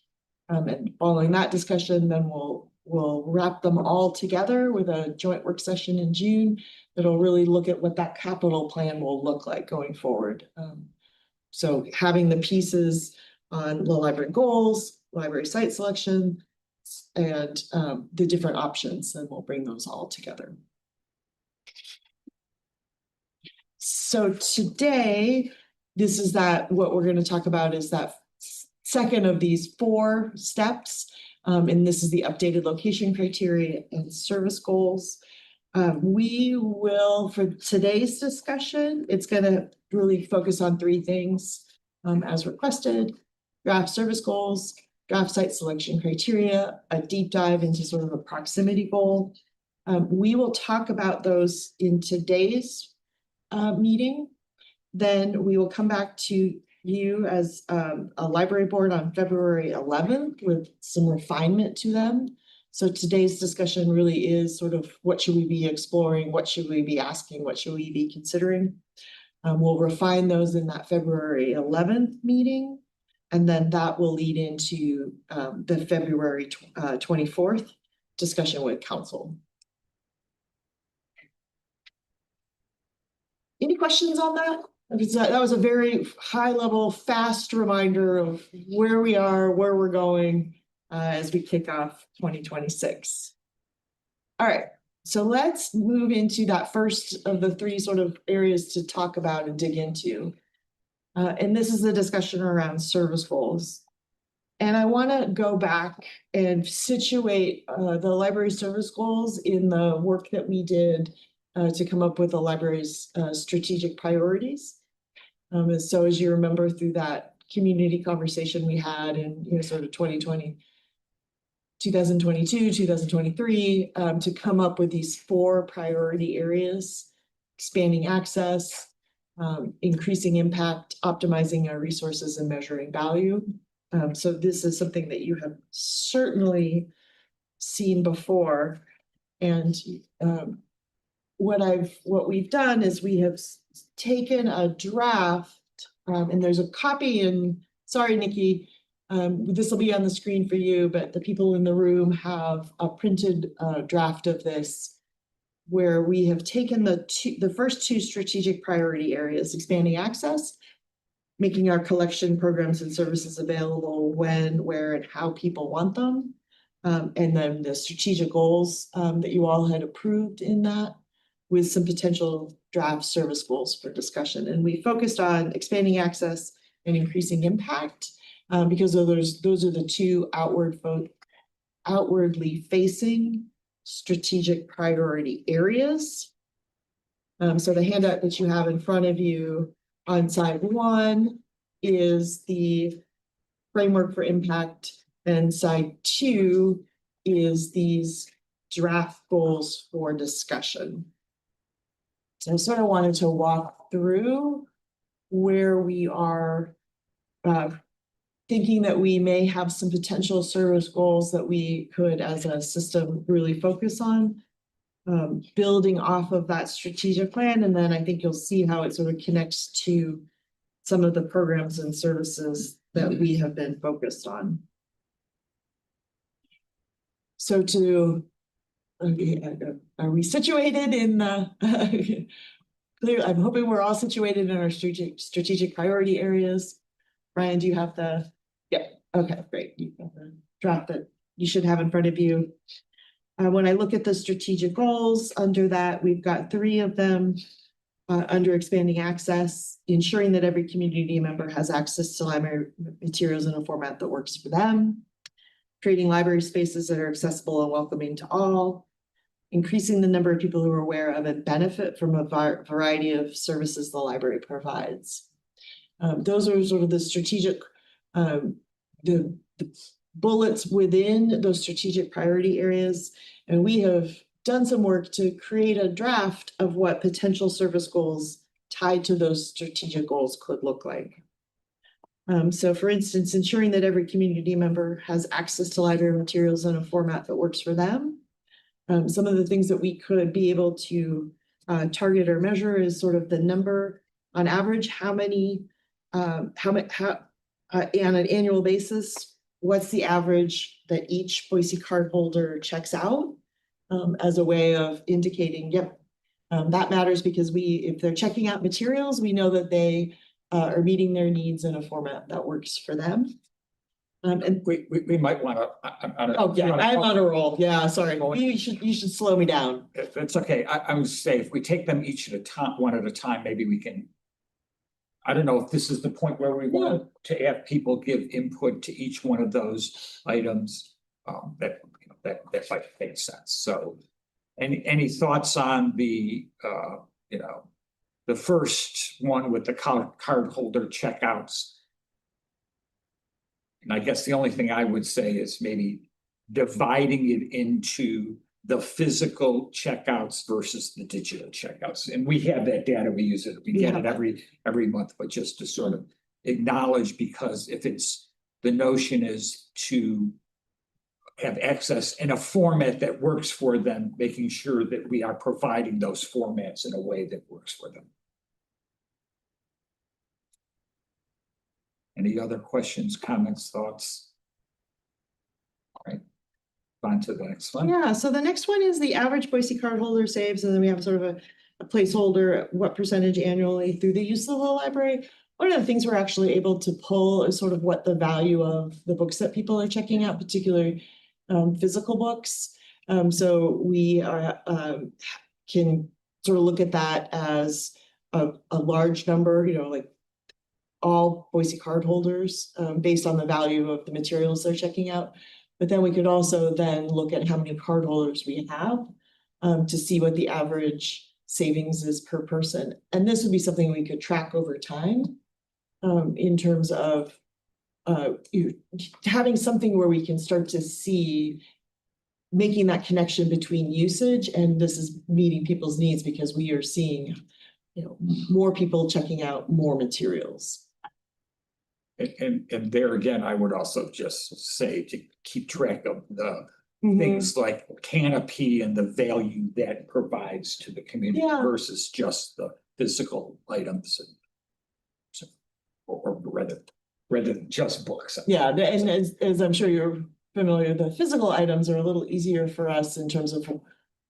And following that discussion, then we'll wrap them all together with a joint work session in June that'll really look at what that capital plan will look like going forward. So having the pieces on the library goals, library site selection, and the different options, and we'll bring those all together. So today, what we're going to talk about is that second of these 4 steps. And this is the updated location criteria and service goals. We will, for today's discussion, it's going to really focus on 3 things as requested: draft service goals, draft site selection criteria, a deep dive into sort of a proximity goal. We will talk about those in today's meeting. Then we will come back to you as a library board on February 11th with some refinement to them. So today's discussion really is sort of what should we be exploring, what should we be asking, what should we be considering. We'll refine those in that February 11th meeting, and then that will lead into the February 24th discussion with council. Any questions on that? That was a very high level, fast reminder of where we are, where we're going as we kick off 2026. All right, so let's move into that first of the three sort of areas to talk about and dig into. And this is the discussion around service goals. And I want to go back and situate the library service goals in the work that we did to come up with the library's strategic priorities. So as you remember through that community conversation we had in sort of 2022, 2023, to come up with these 4 priority areas: expanding access, increasing impact, optimizing our resources, and measuring value. So this is something that you have certainly seen before. And what we've done is we have taken a draft, and there's a copy in, sorry, Nikki, this will be on the screen for you, but the people in the room have a printed draft of this, where we have taken the first 2 strategic priority areas: expanding access, making our collection programs and services available when, where, and how people want them. And then the strategic goals that you all had approved in that, with some potential draft service goals for discussion. And we focused on expanding access and increasing impact because those are the 2 outwardly facing strategic priority areas. So the handout that you have in front of you on side 1 is the framework for impact, and side 2 is these draft goals for discussion. So I sort of wanted to walk through where we are thinking that we may have some potential service goals that we could, as a system, really focus on, building off of that strategic plan. And then I think you'll see how it sort of connects to some of the programs and services that we have been focused on. So are we situated in clear? I'm hoping we're all situated in our strategic priority areas. Brian, do you have okay, great. You have the draft that you should have in front of you. When I look at the strategic goals under that, we've got 3 of them under expanding access: ensuring that every community member has access to library materials in a format that works for them; creating library spaces that are accessible and welcoming to all; increasing the number of people who are aware of and benefit from a variety of services the library provides. Those are sort of the strategic, the bullets within those strategic priority areas. And we have done some work to create a draft of what potential service goals tied to those strategic goals could look like. So for instance, ensuring that every community member has access to library materials in a format that works for them. Some of the things that we could be able to target or measure is sort of the number on average, on an annual basis, what's the average that each Boise cardholder checks out, as a way of indicating, yep, that matters, because if they're checking out materials, we know that they are meeting their needs in a format that works for them. And we might want to. Oh yeah, I'm on a roll. Yeah, sorry. You should slow me down. It's okay. I would say if we take them each at a time, one at a time, maybe we can. I don't know if this is the point where we want to have people give input to each one of those items. That might make sense. So, any thoughts on the the first one with the card holder checkouts? And I guess the only thing I would say is maybe dividing it into the physical checkouts versus the digital checkouts. And we have that data, we use it, we get it every month, but just to sort of acknowledge, because if it's, the notion is to have access in a format that works for them, making sure that we are providing those formats in a way that works for them. Any other questions, comments, thoughts? All right, on to the next one. Yeah, so the next one is the average Boise cardholder saves, and then we have sort of a placeholder, what percentage annually through the use of the whole library. One of the things we're actually able to pull is sort of what the value of the books that people are checking out, particularly physical books. So we are, can sort of look at that as a large number, like all Boise cardholders, based on the value of the materials they're checking out. But then we could also then look at how many cardholders we have, to see what the average savings is per person. And this would be something we could track over time, in terms of having something where we can start to see making that connection between usage and this is meeting people's needs because we are seeing, more people checking out more materials. And there again, I would also just say to keep track of the Mhm. things like canopy and the value that provides to the community Yeah. versus just the physical items. And so, or rather than just books. Yeah, and as I'm sure you're familiar, the physical items are a little easier for us in terms of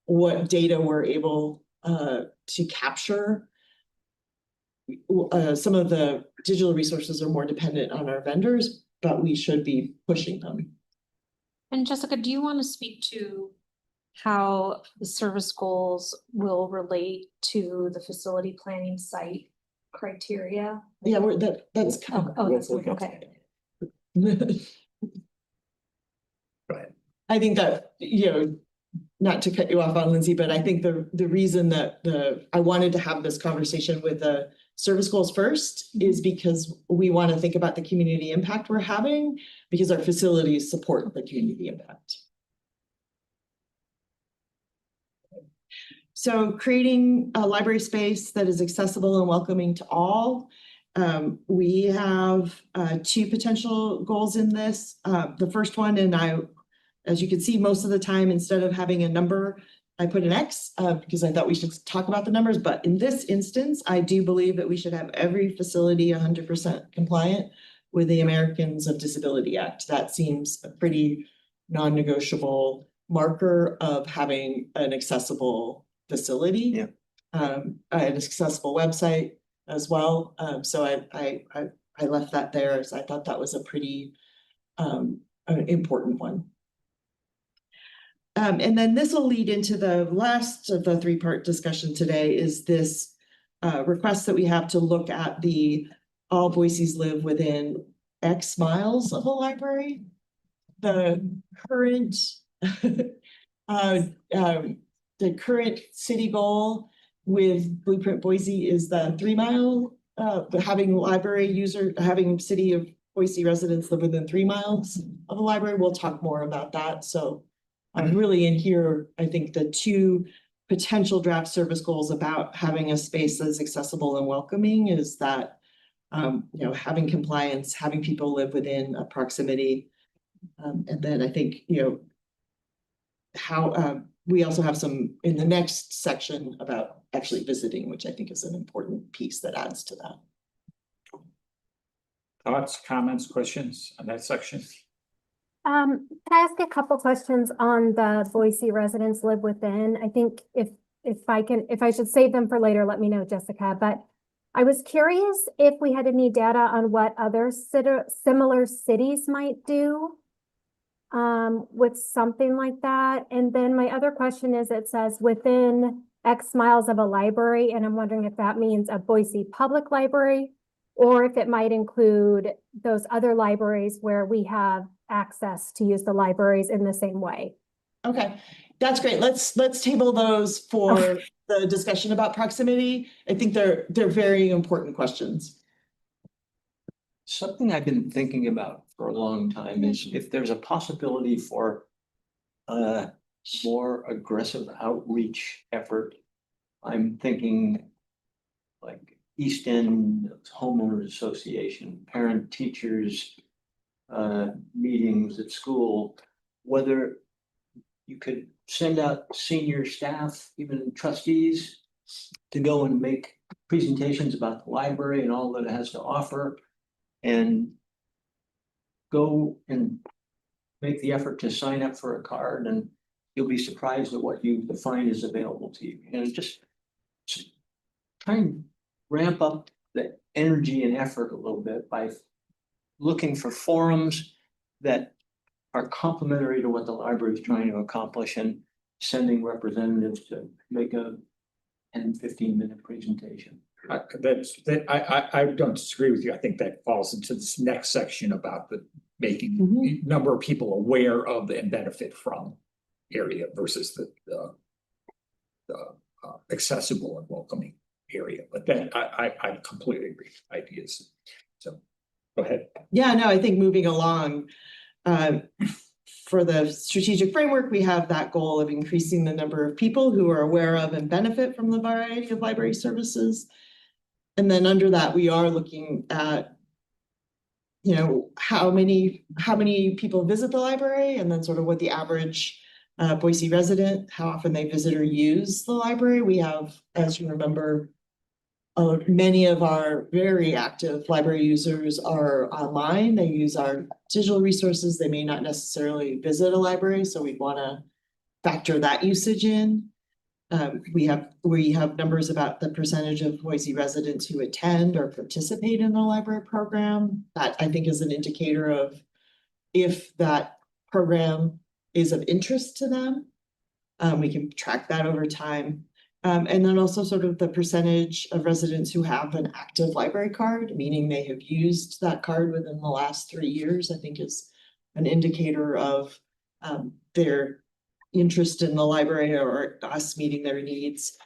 what data we're able to capture. Some of the digital resources are more dependent on our vendors, but we should be pushing them. And Jessica, do you want to speak to how the service goals will relate to the facility planning site criteria? Yeah, that's. Oh, that's okay. Go ahead. I think that, not to cut you off on Lindsay, but I think the reason that I wanted to have this conversation with the service goals first is because we want to think about the community impact we're having because our facilities support the community impact. So creating a library space that is accessible and welcoming to all. We have 2 potential goals in this. The first one, and as you can see, most of the time, instead of having a number, I put an X because I thought we should talk about the numbers. But in this instance, I do believe that we should have every facility 100% compliant with the Americans with Disabilities Act. That seems a pretty non-negotiable marker of having an accessible facility. Yeah. An accessible website as well. So I left that there as I thought that was a pretty important one. And then this will lead into the last of the 3-part discussion today is this request that we have to look at all Boise's live within X miles of a library. The current city goal with Blueprint Boise is the 3-mile, having city of Boise residents live within 3 miles of a library. We'll talk more about that. So really in here, I think the 2 potential draft service goals about having a space that's accessible and welcoming is that, having compliance, having people live within a proximity. And then I think, how we also have some in the next section about actually visiting, which I think is an important piece that adds to that. Thoughts, comments, questions on that section? Can I ask a couple questions on the Boise residents live within? I think if I should save them for later, let me know, Jessica. But I was curious if we had any data on what other similar cities might do with something like that. And then my other question is, it says within X miles of a library, and I'm wondering if that means a Boise public library or if it might include those other libraries where we have access to use the libraries in the same way. Okay, that's great. Let's table those for the discussion about proximity. I think they're very important questions. Something I've been thinking about for a long time is if there's a possibility for a more aggressive outreach effort. I'm thinking like East End Homeowners Association, parent teachers meetings at school, whether you could send out senior staff, even trustees, to go and make presentations about the library and all that it has to offer, and go and make the effort to sign up for a card, and you'll be surprised at what you find is available to you. And just try and ramp up the energy and effort a little bit by looking for forums that are complementary to what the library is trying to accomplish and sending representatives to make a 10-15 minute presentation. I don't disagree with you. I think that falls into this next section about the making number of people aware of and benefit from area versus the accessible and welcoming area. But then I completely agree with ideas. So go ahead. Yeah, no, I think moving along, for the strategic framework, we have that goal of increasing the number of people who are aware of and benefit from the variety of library services. And then under that, we are looking at, you know, how many people visit the library, and then sort of what the average Boise resident, how often they visit or use the library. We have, as you remember, many of our very active library users are online. They use our digital resources. They may not necessarily visit a library, so we want to factor that usage in. We have numbers about the percentage of Boise residents who attend or participate in the library program. That I think is an indicator of if that program is of interest to them. We can track that over time. And then also sort of the percentage of residents who have an active library card, meaning they have used that card within the last 3 years, I think is an indicator of their interest in the library or us meeting their needs.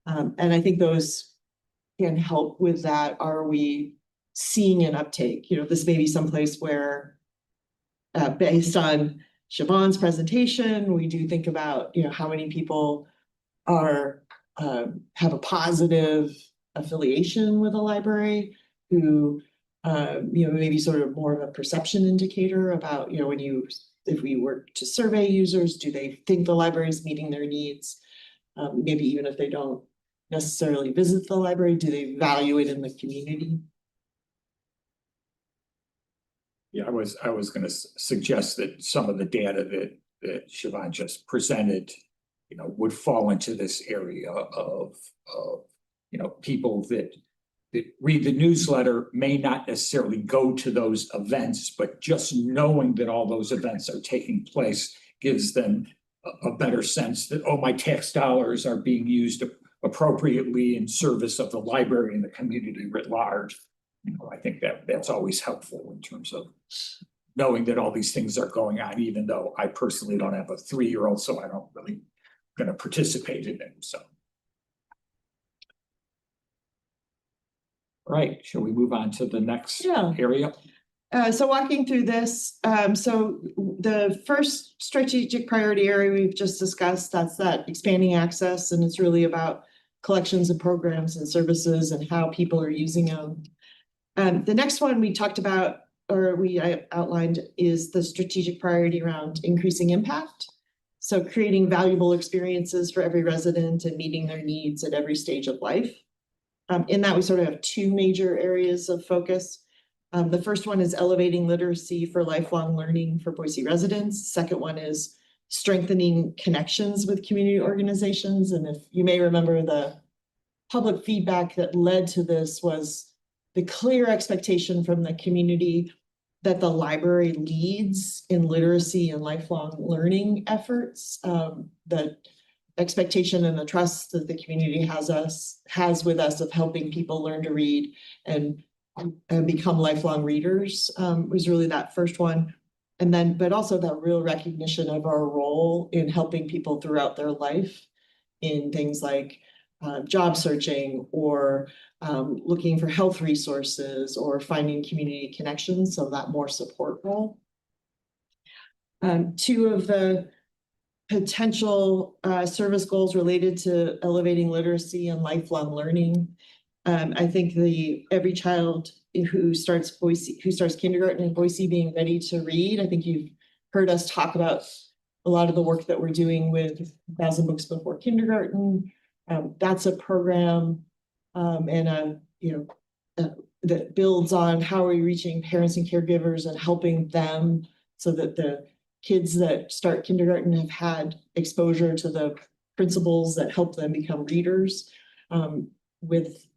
And I think those can help with that. Are we seeing an uptake? You know, this may be someplace where based on Siobhan's presentation, we do think about, you know, how many people are have a positive affiliation with a library, who you know, maybe sort of more of a perception indicator about, you know, if we were to survey users, do they think the library is meeting their needs? Maybe even if they don't necessarily visit the library, do they value it in the community? Yeah, I was going to suggest that some of the data that Siobhan just presented, you know, would fall into this area of you know, people that read the newsletter may not necessarily go to those events, but just knowing that all those events are taking place gives them a better sense that, oh, my tax dollars are being used appropriately in service of the library and the community writ large. You know, I think that's always helpful in terms of knowing that all these things are going on, even though I personally don't have a 3-year-old, so I don't really going to participate in them. So, right, shall we move on to the next area? So walking through this, so the first strategic priority area we've just discussed, that's that expanding access, and it's really about collections and programs and services and how people are using them. The next one we talked about, or we outlined, is the strategic priority around increasing impact. So creating valuable experiences for every resident and meeting their needs at every stage of life. In that, we sort of have 2 major areas of focus. The first one is elevating literacy for lifelong learning for Boise residents. Second one is strengthening connections with community organizations. And if you may remember, the public feedback that led to this was the clear expectation from the community that the library leads in literacy and lifelong learning efforts. The expectation and the trust that the community has with us of helping people learn to read and become lifelong readers was really that first one. And then, but also that real recognition of our role in helping people throughout their life in things like job searching or looking for health resources or finding community connections, so that more support role. 2 of the potential service goals related to elevating literacy and lifelong learning. I think every child who starts kindergarten in Boise being ready to read. I think you've heard us talk about a lot of the work that we're doing with 1,000 Books Before Kindergarten. That's a program and that builds on how are we reaching parents and caregivers and helping them so that the kids that start kindergarten have had exposure to the principles that help them become readers. with,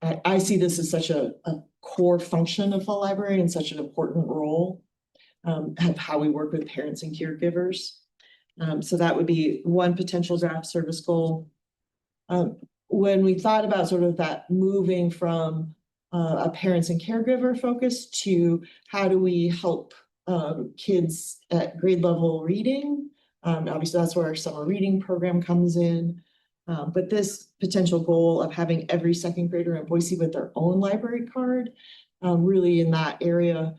I see this as such a core function of the library and such an important role of how we work with parents and caregivers. So that would be one potential draft service goal. When we thought about sort of that moving from a parents and caregiver focus to how do we help kids at grade level reading, obviously that's where our summer reading program comes in. But this potential goal of having every second grader in Boise with their own library card, really in that area,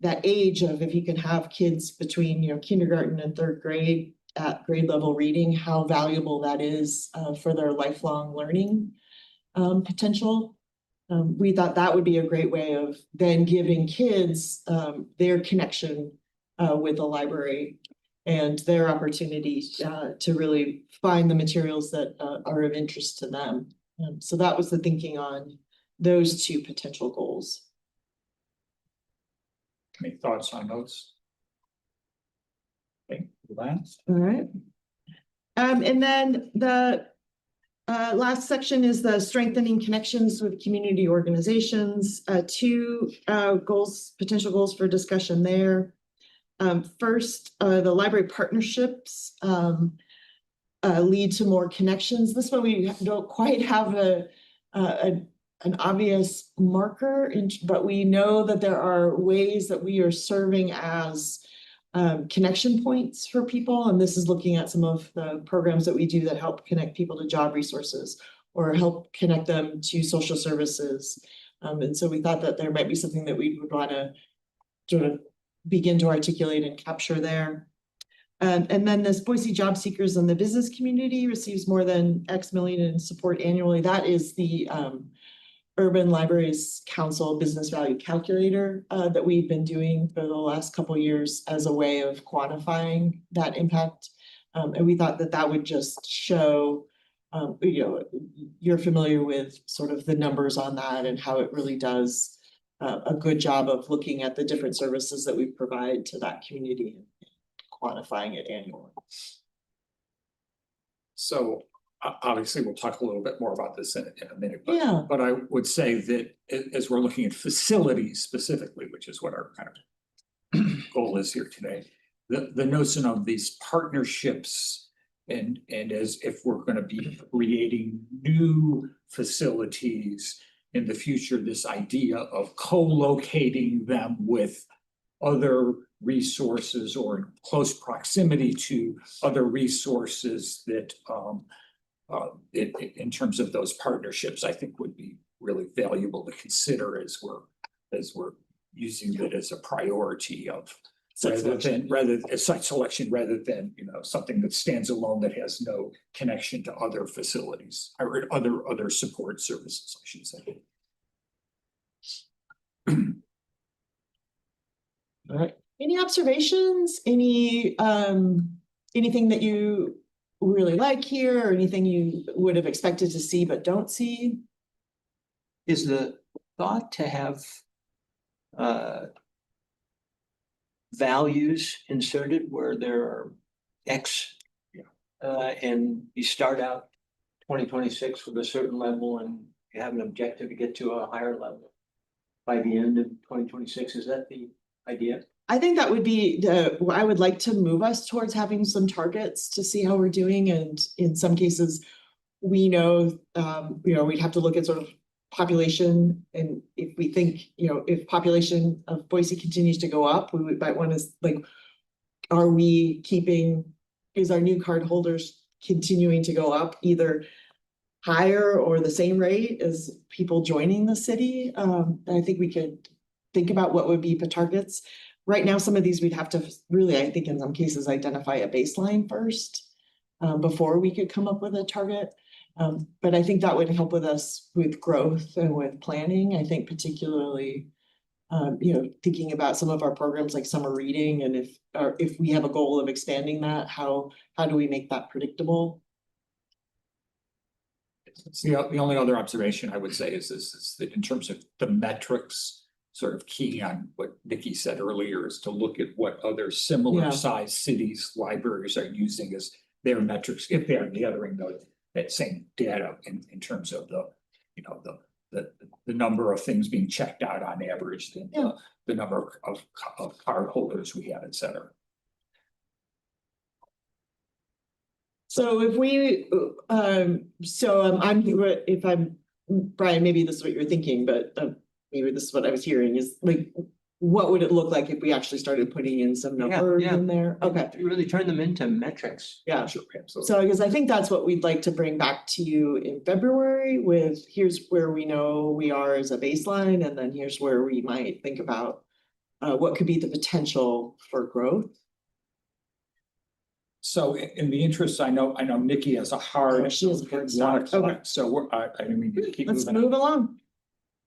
that age of if you can have kids between, you know, kindergarten and third grade at grade level reading, how valuable that is for their lifelong learning potential. We thought that would be a great way of then giving kids their connection with the library and their opportunity to really find the materials that are of interest to them. So that was the thinking on those two potential goals. Any thoughts on those? Okay, Lance? All right. And then the last section is the strengthening connections with community organizations. Two goals, potential goals for discussion there. First, the library partnerships lead to more connections. This one we don't quite have an obvious marker, but we know that there are ways that we are serving as connection points for people. And this is looking at some of the programs that we do that help connect people to job resources or help connect them to social services. And so we thought that there might be something that we would want to sort of begin to articulate and capture there. And then this Boise Job Seekers and the business community receives more than X million in support annually. That is the Urban Libraries Council Business Value Calculator that we've been doing for the last couple of years as a way of quantifying that impact. And we thought that that would just show, you know, you're familiar with sort of the numbers on that and how it really does a good job of looking at the different services that we provide to that community and quantifying it annually. So obviously, we'll talk a little bit more about this in a minute, Yeah. but I would say that as we're looking at facilities specifically, which is what our kind of goal is here today, the notion of these partnerships and as if we're going to be creating new facilities in the future, this idea of co-locating them with other resources or in close proximity to other resources that in terms of those partnerships, I think would be really valuable to consider as we're using it as a priority of site selection rather than, you know, something that stands alone that has no connection to other facilities or other support services, I should say. All right. Any observations? Anything that you really like here, or anything you would have expected to see but don't see? Is the thought to have values inserted where there are X, and you start out 2026 with a certain level and you have an objective to get to a higher level by the end of 2026? Is that the idea? I think that would be I would like to move us towards having some targets to see how we're doing. And in some cases, we know, we'd have to look at sort of population. And if we think, if population of Boise continues to go up, we might want to like, is our new card holders continuing to go up either higher or the same rate as people joining the city? I think we could think about what would be the targets. Right now, some of these we'd have to really, I think in some cases, identify a baseline first before we could come up with a target. But I think that would help with us with growth and with planning. I think particularly, thinking about some of our programs like summer reading, and if we have a goal of expanding that, how do we make that predictable? The only other observation I would say is that in terms of the metrics, sort of keying on what Nikki said earlier, is to look at what other similar sized cities, libraries are using as their metrics, if they are gathering that same data in terms of the, you know, the number of things being checked out on average, the number of card holders we have, et cetera. So if we, if I'm, Brian, maybe this is what you're thinking, but maybe this is what I was hearing is like, what would it look like if we actually started putting in some numbers yeah. in there? Okay, Really turn them into metrics. yeah. Sure, absolutely. So because I think that's what we'd like to bring back to you in February with, here's where we know we are as a baseline, and then here's where we might think about what could be the potential for growth. So in the interest, I know Nikki has a hard. She has a hard stop. Okay. So I mean, we keep Let's moving. move along.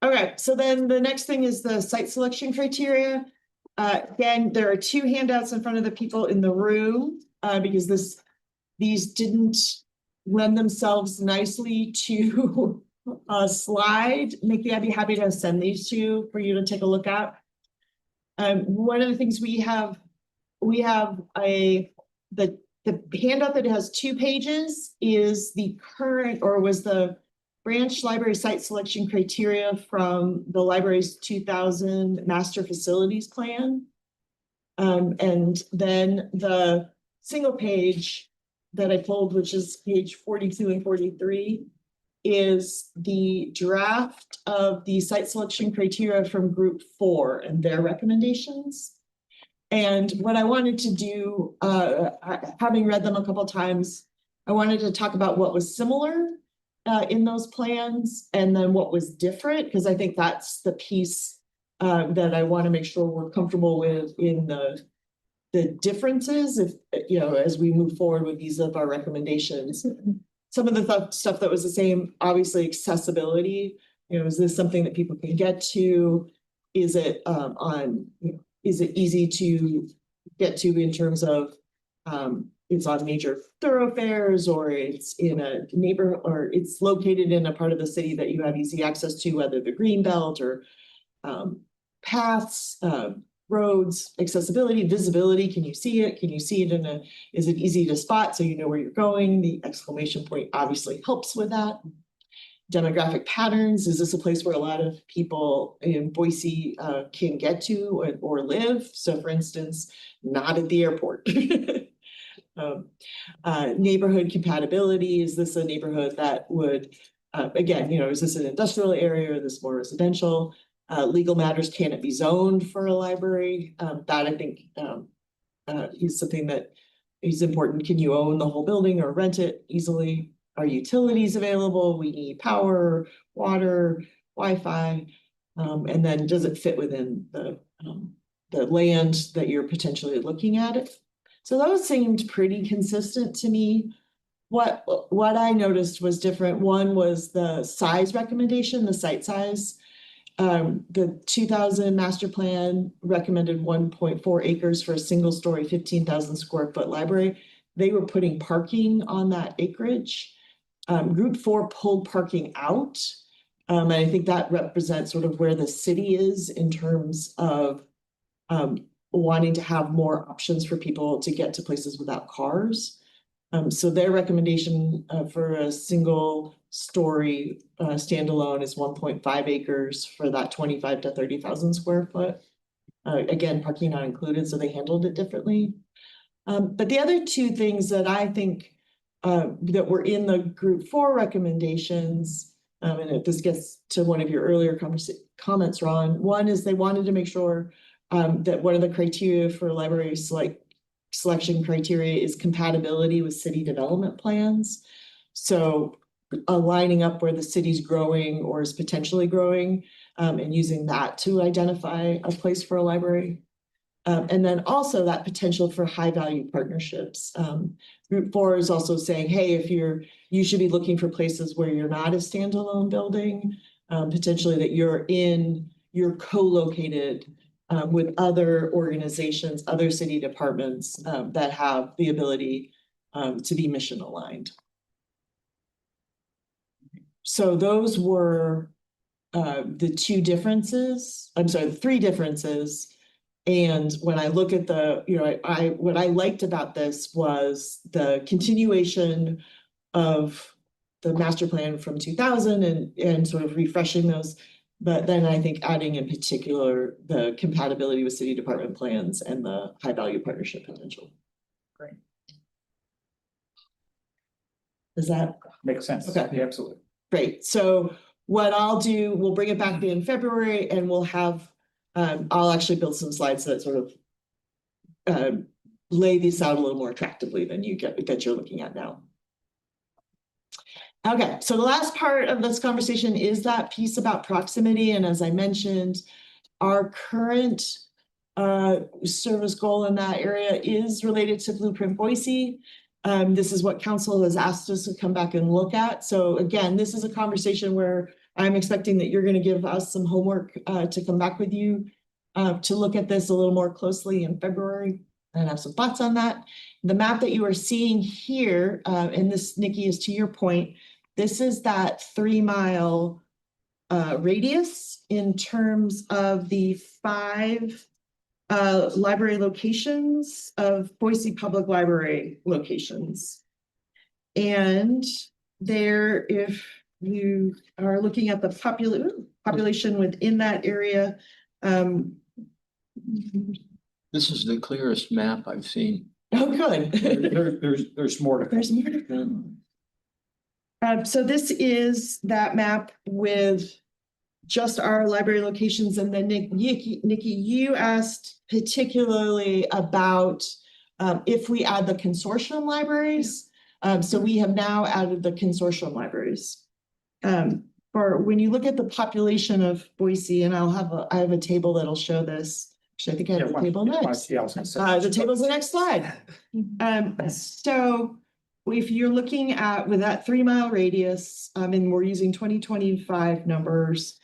Okay, so then the next thing is the site selection criteria. Again, there are two handouts in front of the people in the room, because these didn't lend themselves nicely to a slide. Nikki, I'd be happy to send these to you for you to take a look at. One of the things we have the handout that has 2 pages is the current, or was the branch library site selection criteria from the library's 2000 master facilities plan. And then the single page that I pulled, which is page 42 and 43, is the draft of the site selection criteria from group 4 and their recommendations. And what I wanted to do, having read them a couple of times, I wanted to talk about what was similar in those plans and then what was different, because I think that's the piece that I want to make sure we're comfortable with in the differences, if, you know, as we move forward with these of our recommendations. Some of the stuff that was the same, obviously accessibility, you know, is this something that people can get to? Is it is it easy to get to in terms of it's on major thoroughfares, or it's in a neighborhood, or it's located in a part of the city that you have easy access to, whether the green belt or paths, roads, accessibility, visibility. Can you see it? Can you see it is it easy to spot so you know where you're going? The exclamation point obviously helps with that. Demographic patterns, is this a place where a lot of people in Boise can get to or live? So for instance, not at the airport. Neighborhood compatibility, is this a neighborhood that would, again, you know, is this an industrial area or is this more residential? Legal matters, can it be zoned for a library? That I think is something that is important. Can you own the whole building or rent it easily? Are utilities available? We need power, water, Wi-Fi, and then does it fit within the land that you're potentially looking at it? So those seemed pretty consistent to me. What I noticed was different. One was the size recommendation, the site size. The 2000 master plan recommended 1.4 acres for a single story, 15,000 square foot library. They were putting parking on that acreage. Group 4 pulled parking out. And I think that represents sort of where the city is in terms of wanting to have more options for people to get to places without cars. So their recommendation for a single story standalone is 1.5 acres for that 25 to 30,000 square foot. Again, parking not included, so they handled it differently. But the other 2 things that I think that were in the group 4 recommendations, and if this gets to one of your earlier comments, Ron, one is they wanted to make sure that one of the criteria for library selection criteria is compatibility with city development plans. So aligning up where the city's growing or is potentially growing, and using that to identify a place for a library. And then also that potential for high value partnerships. Group 4 is also saying, hey, if you should be looking for places where you're not a standalone building, potentially that you're co-located with other organizations, other city departments that have the ability to be mission aligned. So those were the 2 differences. I'm sorry, the 3 differences. And when I look at what I liked about this was the continuation of the master plan from 2000 and sort of refreshing those. But then I think adding in particular the compatibility with city department plans and the high value partnership potential. Great. Does that Makes sense. Okay. Yeah, absolutely. great? So what I'll do, we'll bring it back in February and we'll have, I'll actually build some slides that sort of lay these out a little more attractively than that you're looking at now. Okay, so the last part of this conversation is that piece about proximity. And as I mentioned, our current service goal in that area is related to Blueprint Boise. This is what council has asked us to come back and look at. So again, this is a conversation where I'm expecting that you're going to give us some homework to come back with you to look at this a little more closely in February and have some thoughts on that. The map that you are seeing here, and this, Nikki, is to your point, this is that 3-mile radius in terms of the 5 library locations of Boise Public Library locations. And there, if you are looking at the population within that area, This is the clearest map I've seen. oh, good. There's more to come. There's more to come. So this is that map with just our library locations. And then Nikki, you asked particularly about if we add the consortium libraries. So we have now added the consortium libraries. For when you look at the population of Boise, and I have a table that'll show this. Actually, I think I have the table next. Yeah, I was gonna say. The table's the next slide. So if you're looking at with that 3-mile radius, and we're using 2025 numbers,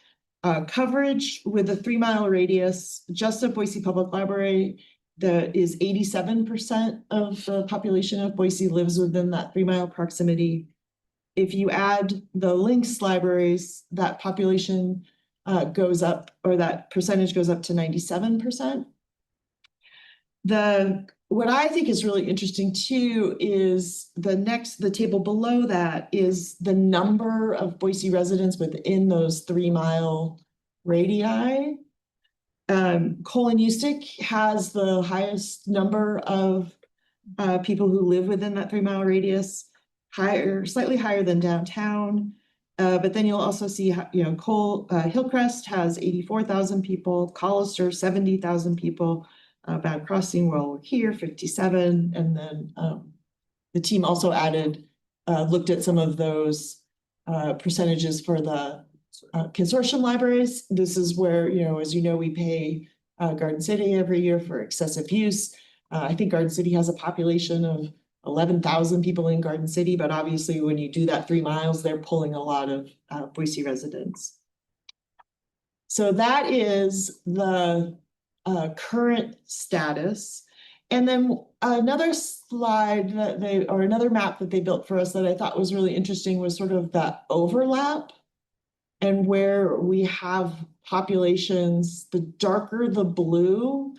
coverage with a 3-mile radius, just of Boise Public Library, is 87% of the population of Boise lives within that 3-mile proximity. If you add the links libraries, that population goes up, or that percentage goes up to 97%. What I think is really interesting too is the table below that is the number of Boise residents within those 3-mile radii. Colon-Eustic has the highest number of people who live within that 3-mile radius, slightly higher than downtown. But then you'll also see, Hillcrest has 84,000 people, Collister 70,000 people. Bad Crossing, well, we're here, 57. And then the team also looked at some of those percentages for the consortium libraries. This is where, as you know, we pay Garden City every year for excessive use. I think Garden City has a population of 11,000 people in Garden City, but obviously when you do that 3 miles, they're pulling a lot of Boise residents. So that is the current status. And then another slide another map that they built for us that I thought was really interesting was sort of that overlap, and where we have populations, the darker the blue,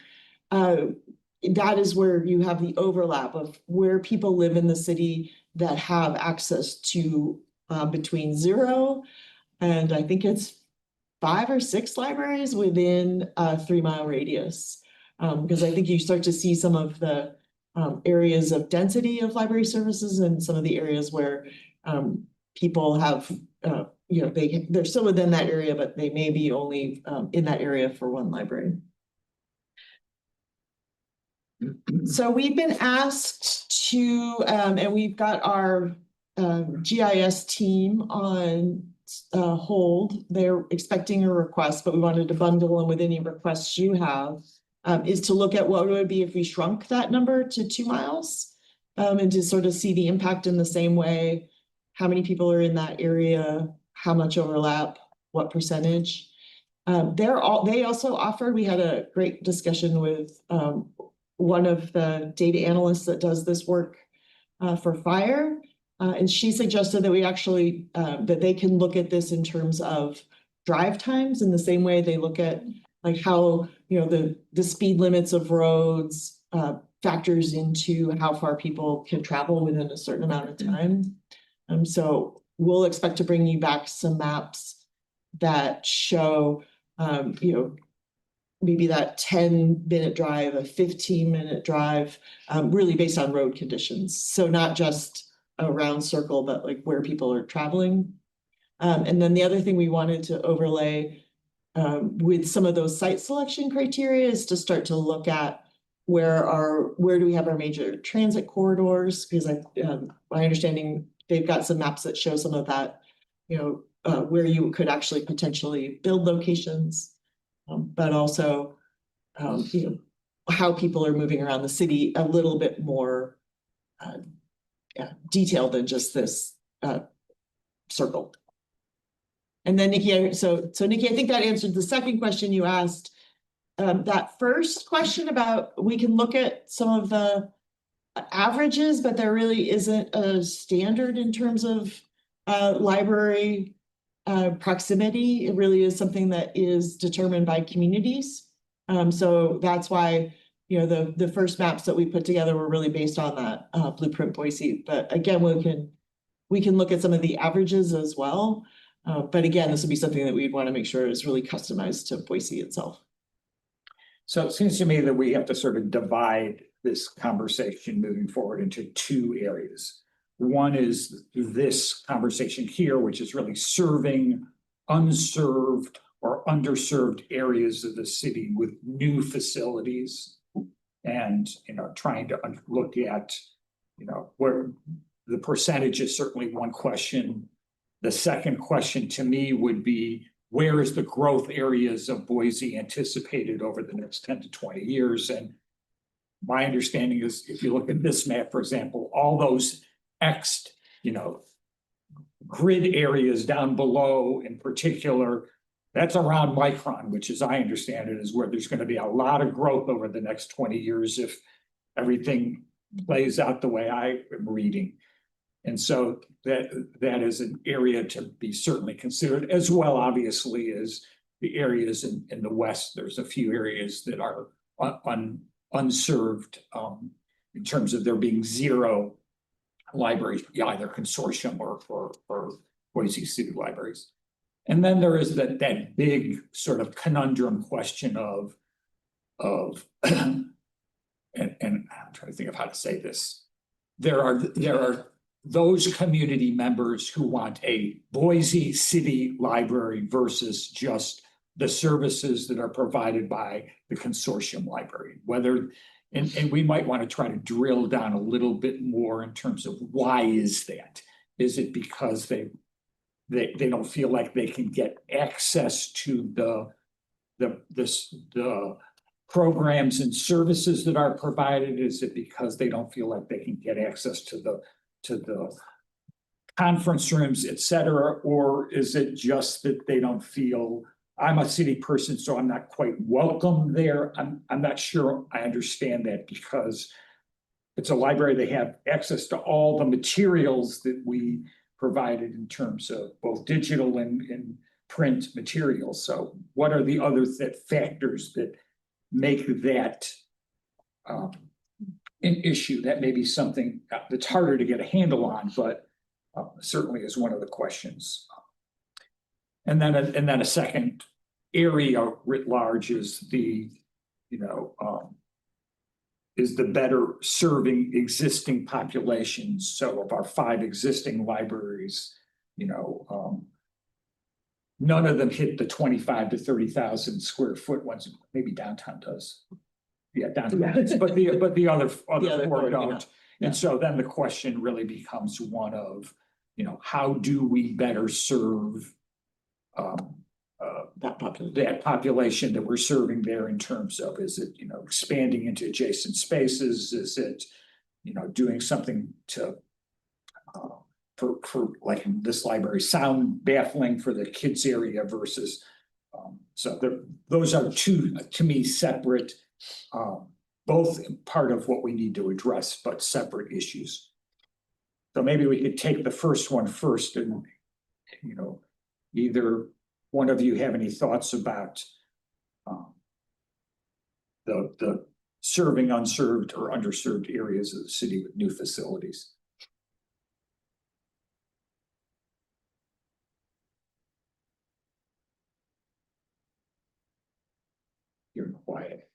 that is where you have the overlap of where people live in the city that have access to between 0 and I think it's 5 or 6 libraries within a 3-mile radius. Because I think you start to see some of the areas of density of library services and some of the areas where people have, they're still within that area, but they may be only in that area for one library. So we've been asked to, and we've got our GIS team on hold. They're expecting a request, but we wanted to bundle them with any requests you have, is to look at what it would be if we shrunk that number to 2 miles, and to sort of see the impact in the same way. How many people are in that area? How much overlap? What percentage? They also offered, we had a great discussion with one of the data analysts that does this work for fire. And she suggested that we actually, that they can look at this in terms of drive times in the same way they look at like how, the speed limits of roads factors into how far people can travel within a certain amount of time. So we'll expect to bring you back some maps that show, you know, maybe that 10-minute drive, a 15-minute drive, really based on road conditions. So not just a round circle, but like where people are traveling. And then the other thing we wanted to overlay with some of those site selection criteria is to start to look at where do we have our major transit corridors? Because my understanding, they've got some maps that show some of that, you know, where you could actually potentially build locations, but also, you know, how people are moving around the city a little bit more detailed than just this circle. And then Nikki, so Nikki, I think that answered the second question you asked. That first question about, we can look at some of the averages, but there really isn't a standard in terms of library proximity. It really is something that is determined by communities. So that's why, you know, the first maps that we put together were really based on that Blueprint Boise. But again, we can look at some of the averages as well. But again, this would be something that we'd want to make sure is really customized to Boise itself. So it seems to me that we have to sort of divide this conversation moving forward into two areas. One is this conversation here, which is really serving unserved or underserved areas of the city with new facilities. And, you know, trying to look at, you know, where the percentage is certainly one question. The second question to me would be, where is the growth areas of Boise anticipated over the next 10 to 20 years? And my understanding is, if you look at this map, for example, all those X'd, you know, grid areas down below in particular, that's around Micron, which, as I understand it, is where there's going to be a lot of growth over the next 20 years if everything plays out the way I am reading. And so that is an area to be certainly considered, as well, obviously, as the areas in the West. There's a few areas that are unserved in terms of there being zero libraries, either consortium or Boise City libraries. And then there is that big sort of conundrum question of and I'm trying to think of how to say this. There are those community members who want a Boise City library versus just the services that are provided by the consortium library. And we might want to try to drill down a little bit more in terms of why is that? Is it because they don't feel like they can get access to the programs and services that are provided? Is it because they don't feel like they can get access to the conference rooms, et cetera? Or is it just that they don't feel, I'm a city person, so I'm not quite welcome there? I'm not sure I understand that, because it's a library, they have access to all the materials that we provided in terms of both digital and print materials. So what are the other factors that make that an issue? That may be something that's harder to get a handle on, but certainly is one of the questions. And then a second area writ large is the, you know, is the better serving existing populations. So of our 5 existing libraries, you know, none of them hit the 25 to 30,000 square foot ones. Maybe downtown does. Yeah, downtown does, but the other 4 don't. Yeah. And so then the question really becomes one of, you know, how do we better serve that population that we're serving there, in terms of, is it, you know, expanding into adjacent spaces? Is it, you know, doing something to for like in this library, sound baffling for the kids area versus so those are two, to me, separate, both part of what we need to address, but separate issues. So maybe we could take the first one first, and, you know, either one of you have any thoughts about the serving unserved or underserved areas of the city with new facilities? You're quiet.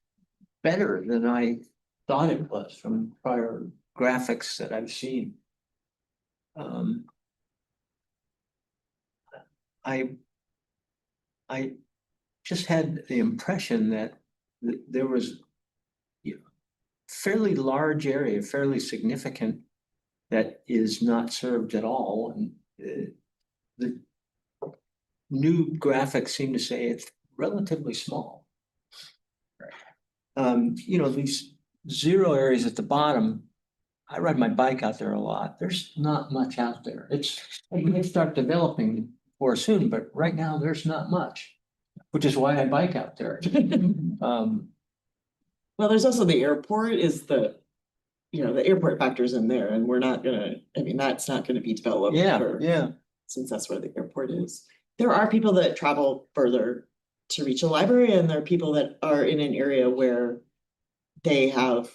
better than I thought it was from prior graphics that I've seen. I just had the impression that there was, you know, fairly large area, fairly significant, that is not served at all, and the new graphics seem to say it's relatively small. You know, these zero areas at the bottom, I ride my bike out there a lot. There's not much out there. It may start developing for soon, but right now there's not much, which is why I bike out there. Well, there's also the airport is the, you know, the airport factors in there, and we're not gonna, I mean, that's not gonna be developed. Yeah. Since that's where the airport is. There are people that travel further to reach a library, and there are people that are in an area where they have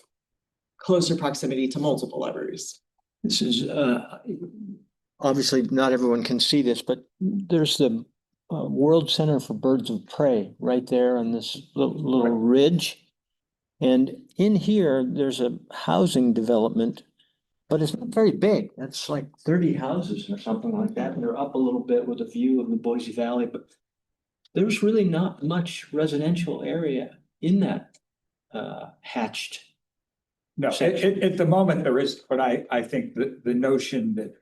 closer proximity to multiple libraries. This is, obviously not everyone can see this, but there's the World Center for Birds of Prey right there on this little ridge. And in here, there's a housing development, but it's not very big. That's like 30 houses or something like that. And they're up a little bit with a view of the Boise Valley, but there's really not much residential area in that hatched. No, at the moment there is, but I think the notion that,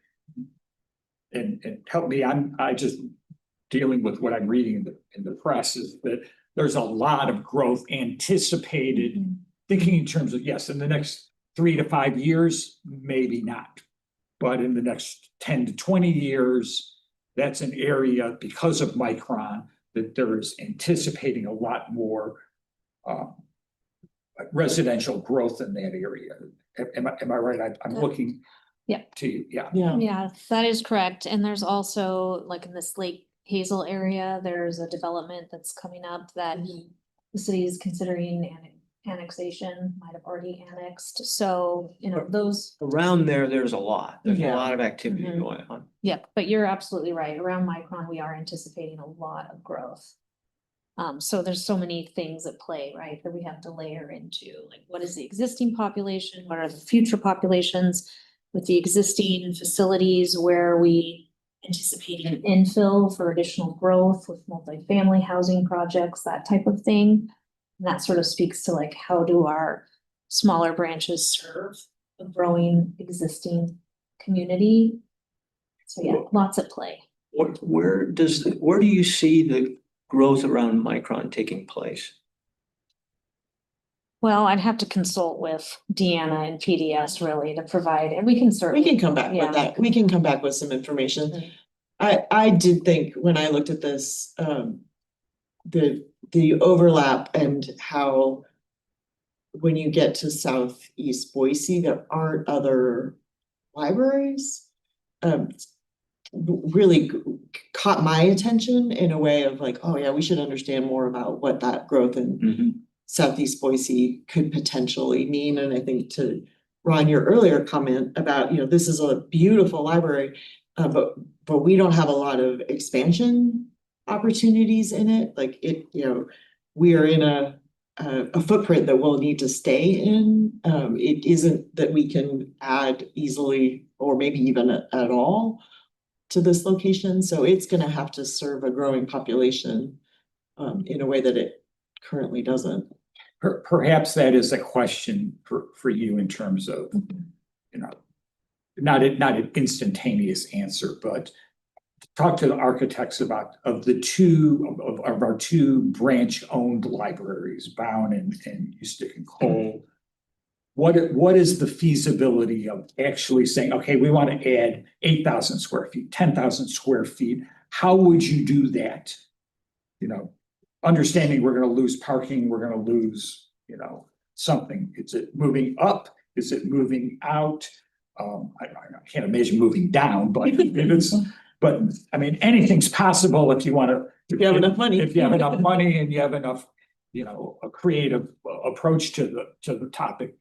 and help me, I just dealing with what I'm reading in the press, is that there's a lot of growth anticipated, thinking in terms of, yes, in the next 3 to 5 years, maybe not. But in the next 10 to 20 years, that's an area, because of Micron, that there is anticipating a lot more residential growth in that area. Am I right? I'm looking Yeah. to you, yeah. Yeah, that is correct. And there's also, like in this Lake Hazel area, there's a development that's coming up that the city is considering annexation, might have already annexed. So, you know, those, Around there, there's a lot. There's a Yeah. lot of activity Mhm. going on. yep, but you're absolutely right. Around Micron, we are anticipating a lot of growth. So there's so many things at play, right, that we have to layer into, like, what is the existing population? What are the future populations with the existing facilities where we anticipate an infill for additional growth with multifamily housing projects, that type of thing. And that sort of speaks to like, how do our smaller branches serve a growing existing community? So yeah, lots at play. Where do you see the growth around Micron taking place? Well, I'd have to consult with Deanna and PDS really to provide, and we can We certainly. can come back Yeah. with that. We can come back with some information. Mhm. I did think when I looked at this, the overlap and how when you get to southeast Boise, there aren't other libraries. Really caught my attention in a way of like, oh yeah, we should understand more about what that growth in southeast Boise could potentially mean. And I think to Ron, your earlier comment about, you know, this is a beautiful library, but we don't have a lot of expansion opportunities in it. Like it, you know, we are in a footprint that we'll need to stay in. It isn't that we can add easily or maybe even at all to this location. So it's gonna have to serve a growing population in a way that it currently doesn't. Perhaps that is a question for you in terms of, you know, not an instantaneous answer, but talk to the architects about of our two branch owned libraries, Bound and Ustick and Cole. What is the feasibility of actually saying, okay, we want to add 8,000 square feet, 10,000 square feet? How would you do that? You know, understanding we're going to lose parking, we're going to lose, you know, something. Is it moving up? Is it moving out? I can't imagine moving down, but I mean, anything's possible if you want to. If you have enough money. If you have enough money and you have enough, you know, a creative approach to the topic.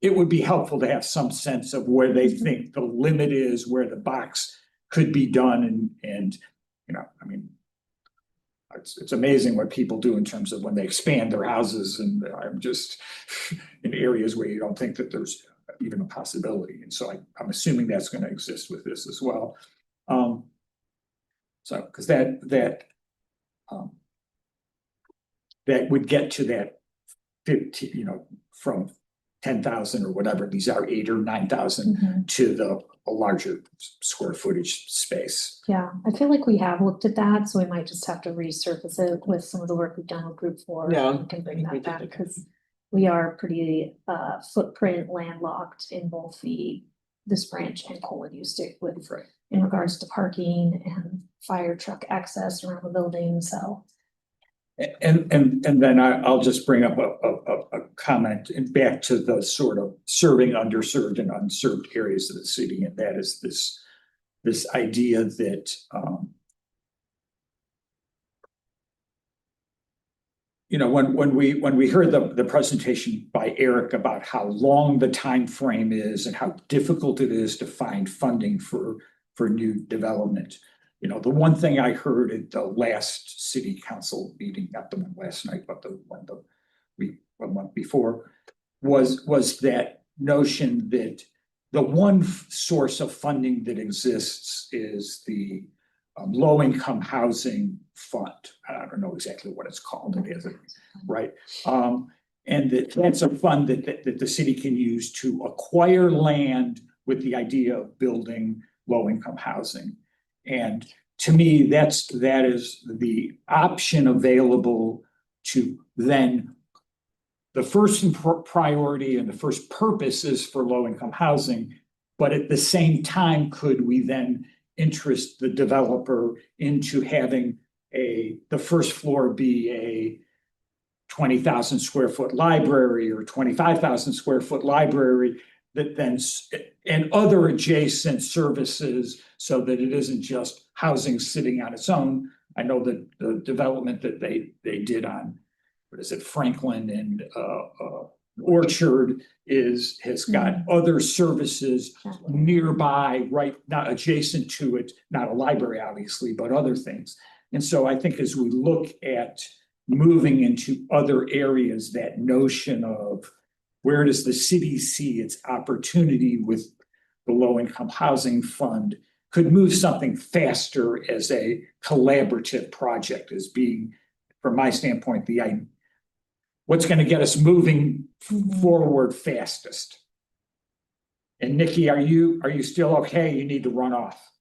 It would be helpful to have some sense of where they think the limit is, where the box could be done and, you know, I mean, it's amazing what people do in terms of when they expand their houses, and I'm just in areas where you don't think that there's even a possibility. And so I'm assuming that's going to exist with this as well. So, because that would get to that 15, from 10,000 or whatever, these are 8 or 9,000 to a larger square footage space. Yeah, I feel like we have looked at that, so we might just have to resurface it with some of the work we've done with group 4. Yeah, We can bring I think that we back, did. because we are pretty footprint landlocked in both this branch and Colwood used it with, Right. in regards to parking and fire truck access around the building, so. And then I'll just bring up a comment and back to the sort of serving underserved and unserved areas of the city, and that is this idea that when we heard the presentation by Eric about how long the time frame is and how difficult it is to find funding for new development. The one thing I heard at the last city council meeting, not the one last night, but the month before, was that notion that the one source of funding that exists is the low-income housing fund. I don't know exactly what it's called. It is, right? And that's a fund that the city can use to acquire land with the idea of building low-income housing. And to me, that is the option available to then. The first priority and the first purpose is for low-income housing, but at the same time, could we then interest the developer into having the first floor be a 20,000 square foot library or 25,000 square foot library that then, and other adjacent services, so that it isn't just housing sitting on its own. I know that the development that they did on, what is it, Franklin and Orchard has got other services nearby, right, not adjacent to it, not a library, obviously, but other things. And so I think as we look at moving into other areas, that notion of where does the city see its opportunity with the low-income housing fund could move something faster as a collaborative project as being, from my standpoint, what's going to get us moving forward fastest. And Nikki, are you still okay? You need to run off.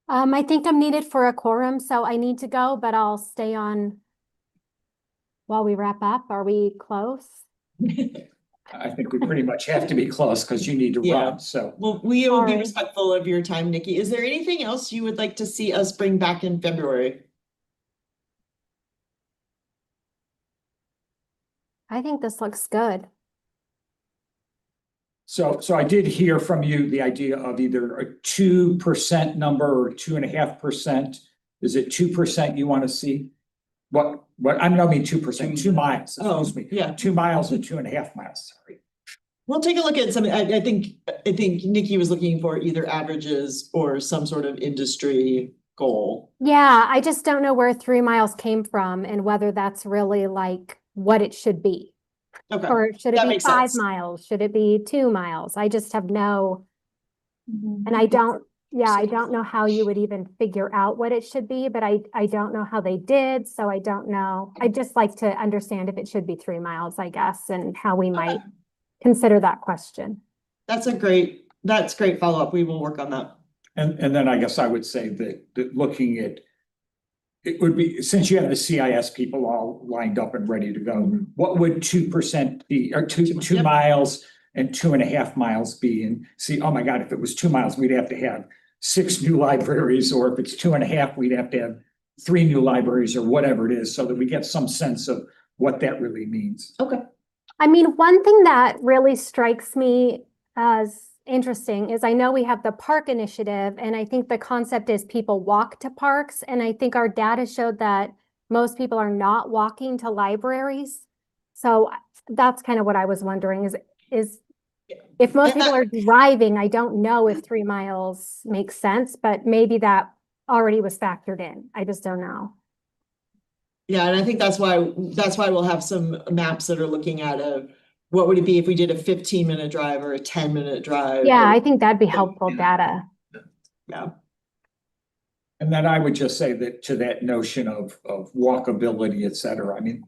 I think I'm needed for a quorum, so I need to go, but I'll stay on while we wrap up. Are we close? I think we pretty much have to be close because you need to run, so. Well, we will be Sorry. respectful of your time, Nikki. Is there anything else you would like to see us bring back in February? I think this looks good. So I did hear from you the idea of either a 2% number or 2.5%. Is it 2% you want to see? What, I don't mean 2%, 2 miles, excuse me. Yeah. 2 miles and 2.5 miles, sorry. We'll take a look at some, I think Nikki was looking for either averages or some sort of industry goal. Yeah, I just don't know where 3 miles came from and whether that's really like what it should be. Okay, Or should it that be makes 5 sense. miles? Should it be 2 miles? I just have no, and I don't know how you would even figure out what it should be, but I don't know how they did, so I don't know. I'd just like to understand if it should be 3 miles, I guess, and how we might consider that question. That's great follow-up. We will work on that. And then I guess I would say that looking at, it would be, since you have the CIS people all lined up and ready to go, what would 2% be, or two Yep. miles and 2.5 miles be? And see, oh my God, if it was 2 miles, we'd have to have 6 new libraries, or if it's 2.5, we'd have to have 3 new libraries or whatever it is, so that we get some sense of what that really means. Okay. I mean, one thing that really strikes me as interesting is I know we have the park initiative, and I think the concept is people walk to parks. And I think our data showed that most people are not walking to libraries. So that's kind of what I was wondering is if most people are driving, I don't know if 3 miles makes sense, but maybe that already was factored in. I just don't know. Yeah, and I think that's why we'll have some maps that are looking at what would it be if we did a 15-minute drive or a 10-minute drive? Yeah, I think that'd be helpful data. Yeah. And then I would just say that to that notion of walkability, et cetera, I mean,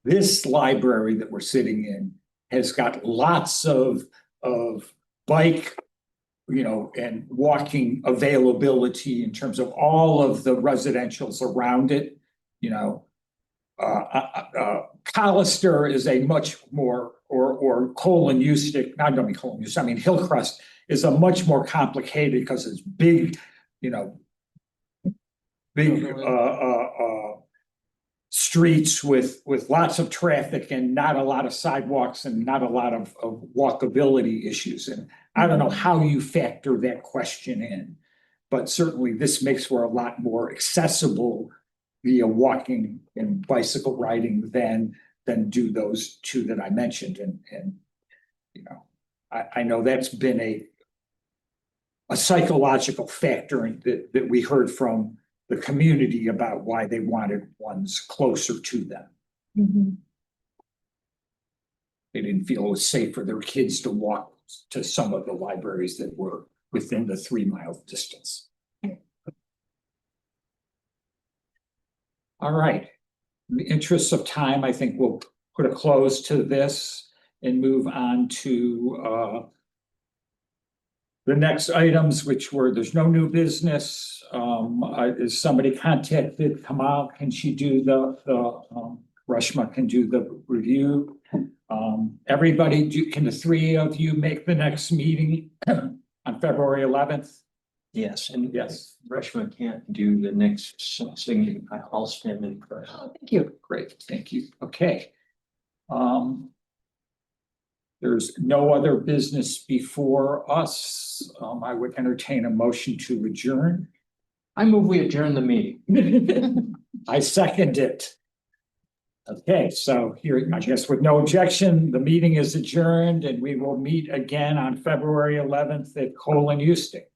this library that we're sitting in has got lots of bike, and walking availability in terms of all of the residentials around it, Collister is a much more, or Colon Eustic, not gonna be Colon Eustic, I mean, Hillcrest is a much more complicated because it's big, big streets with lots of traffic and not a lot of sidewalks and not a lot of walkability issues. And I don't know how you factor that question in, but certainly this makes for a lot more accessible via walking and bicycle riding than do those two that I mentioned. And I know that's been a psychological factor that we heard from the community about why they wanted ones closer to them. They didn't feel it was safe for their kids to walk to some of the libraries that were within the 3-mile distance. All right. In the interest of time, I think we'll put a close to this and move on to the next items, which were, there's no new business. Is somebody contacted Kamal? Can she do Reshma can do the review? Everybody, can the three of you make the next meeting on February 11th? Yes, and Yes. Reshma can't do the next thing. I'll stand in for. Oh, thank you. Great, thank you. Okay. There's no other business before us. I would entertain a motion to adjourn. I move we adjourn the meeting. I second it. Okay, so here, I guess with no objection, the meeting is adjourned and we will meet again on February 11th at Colon Eustic.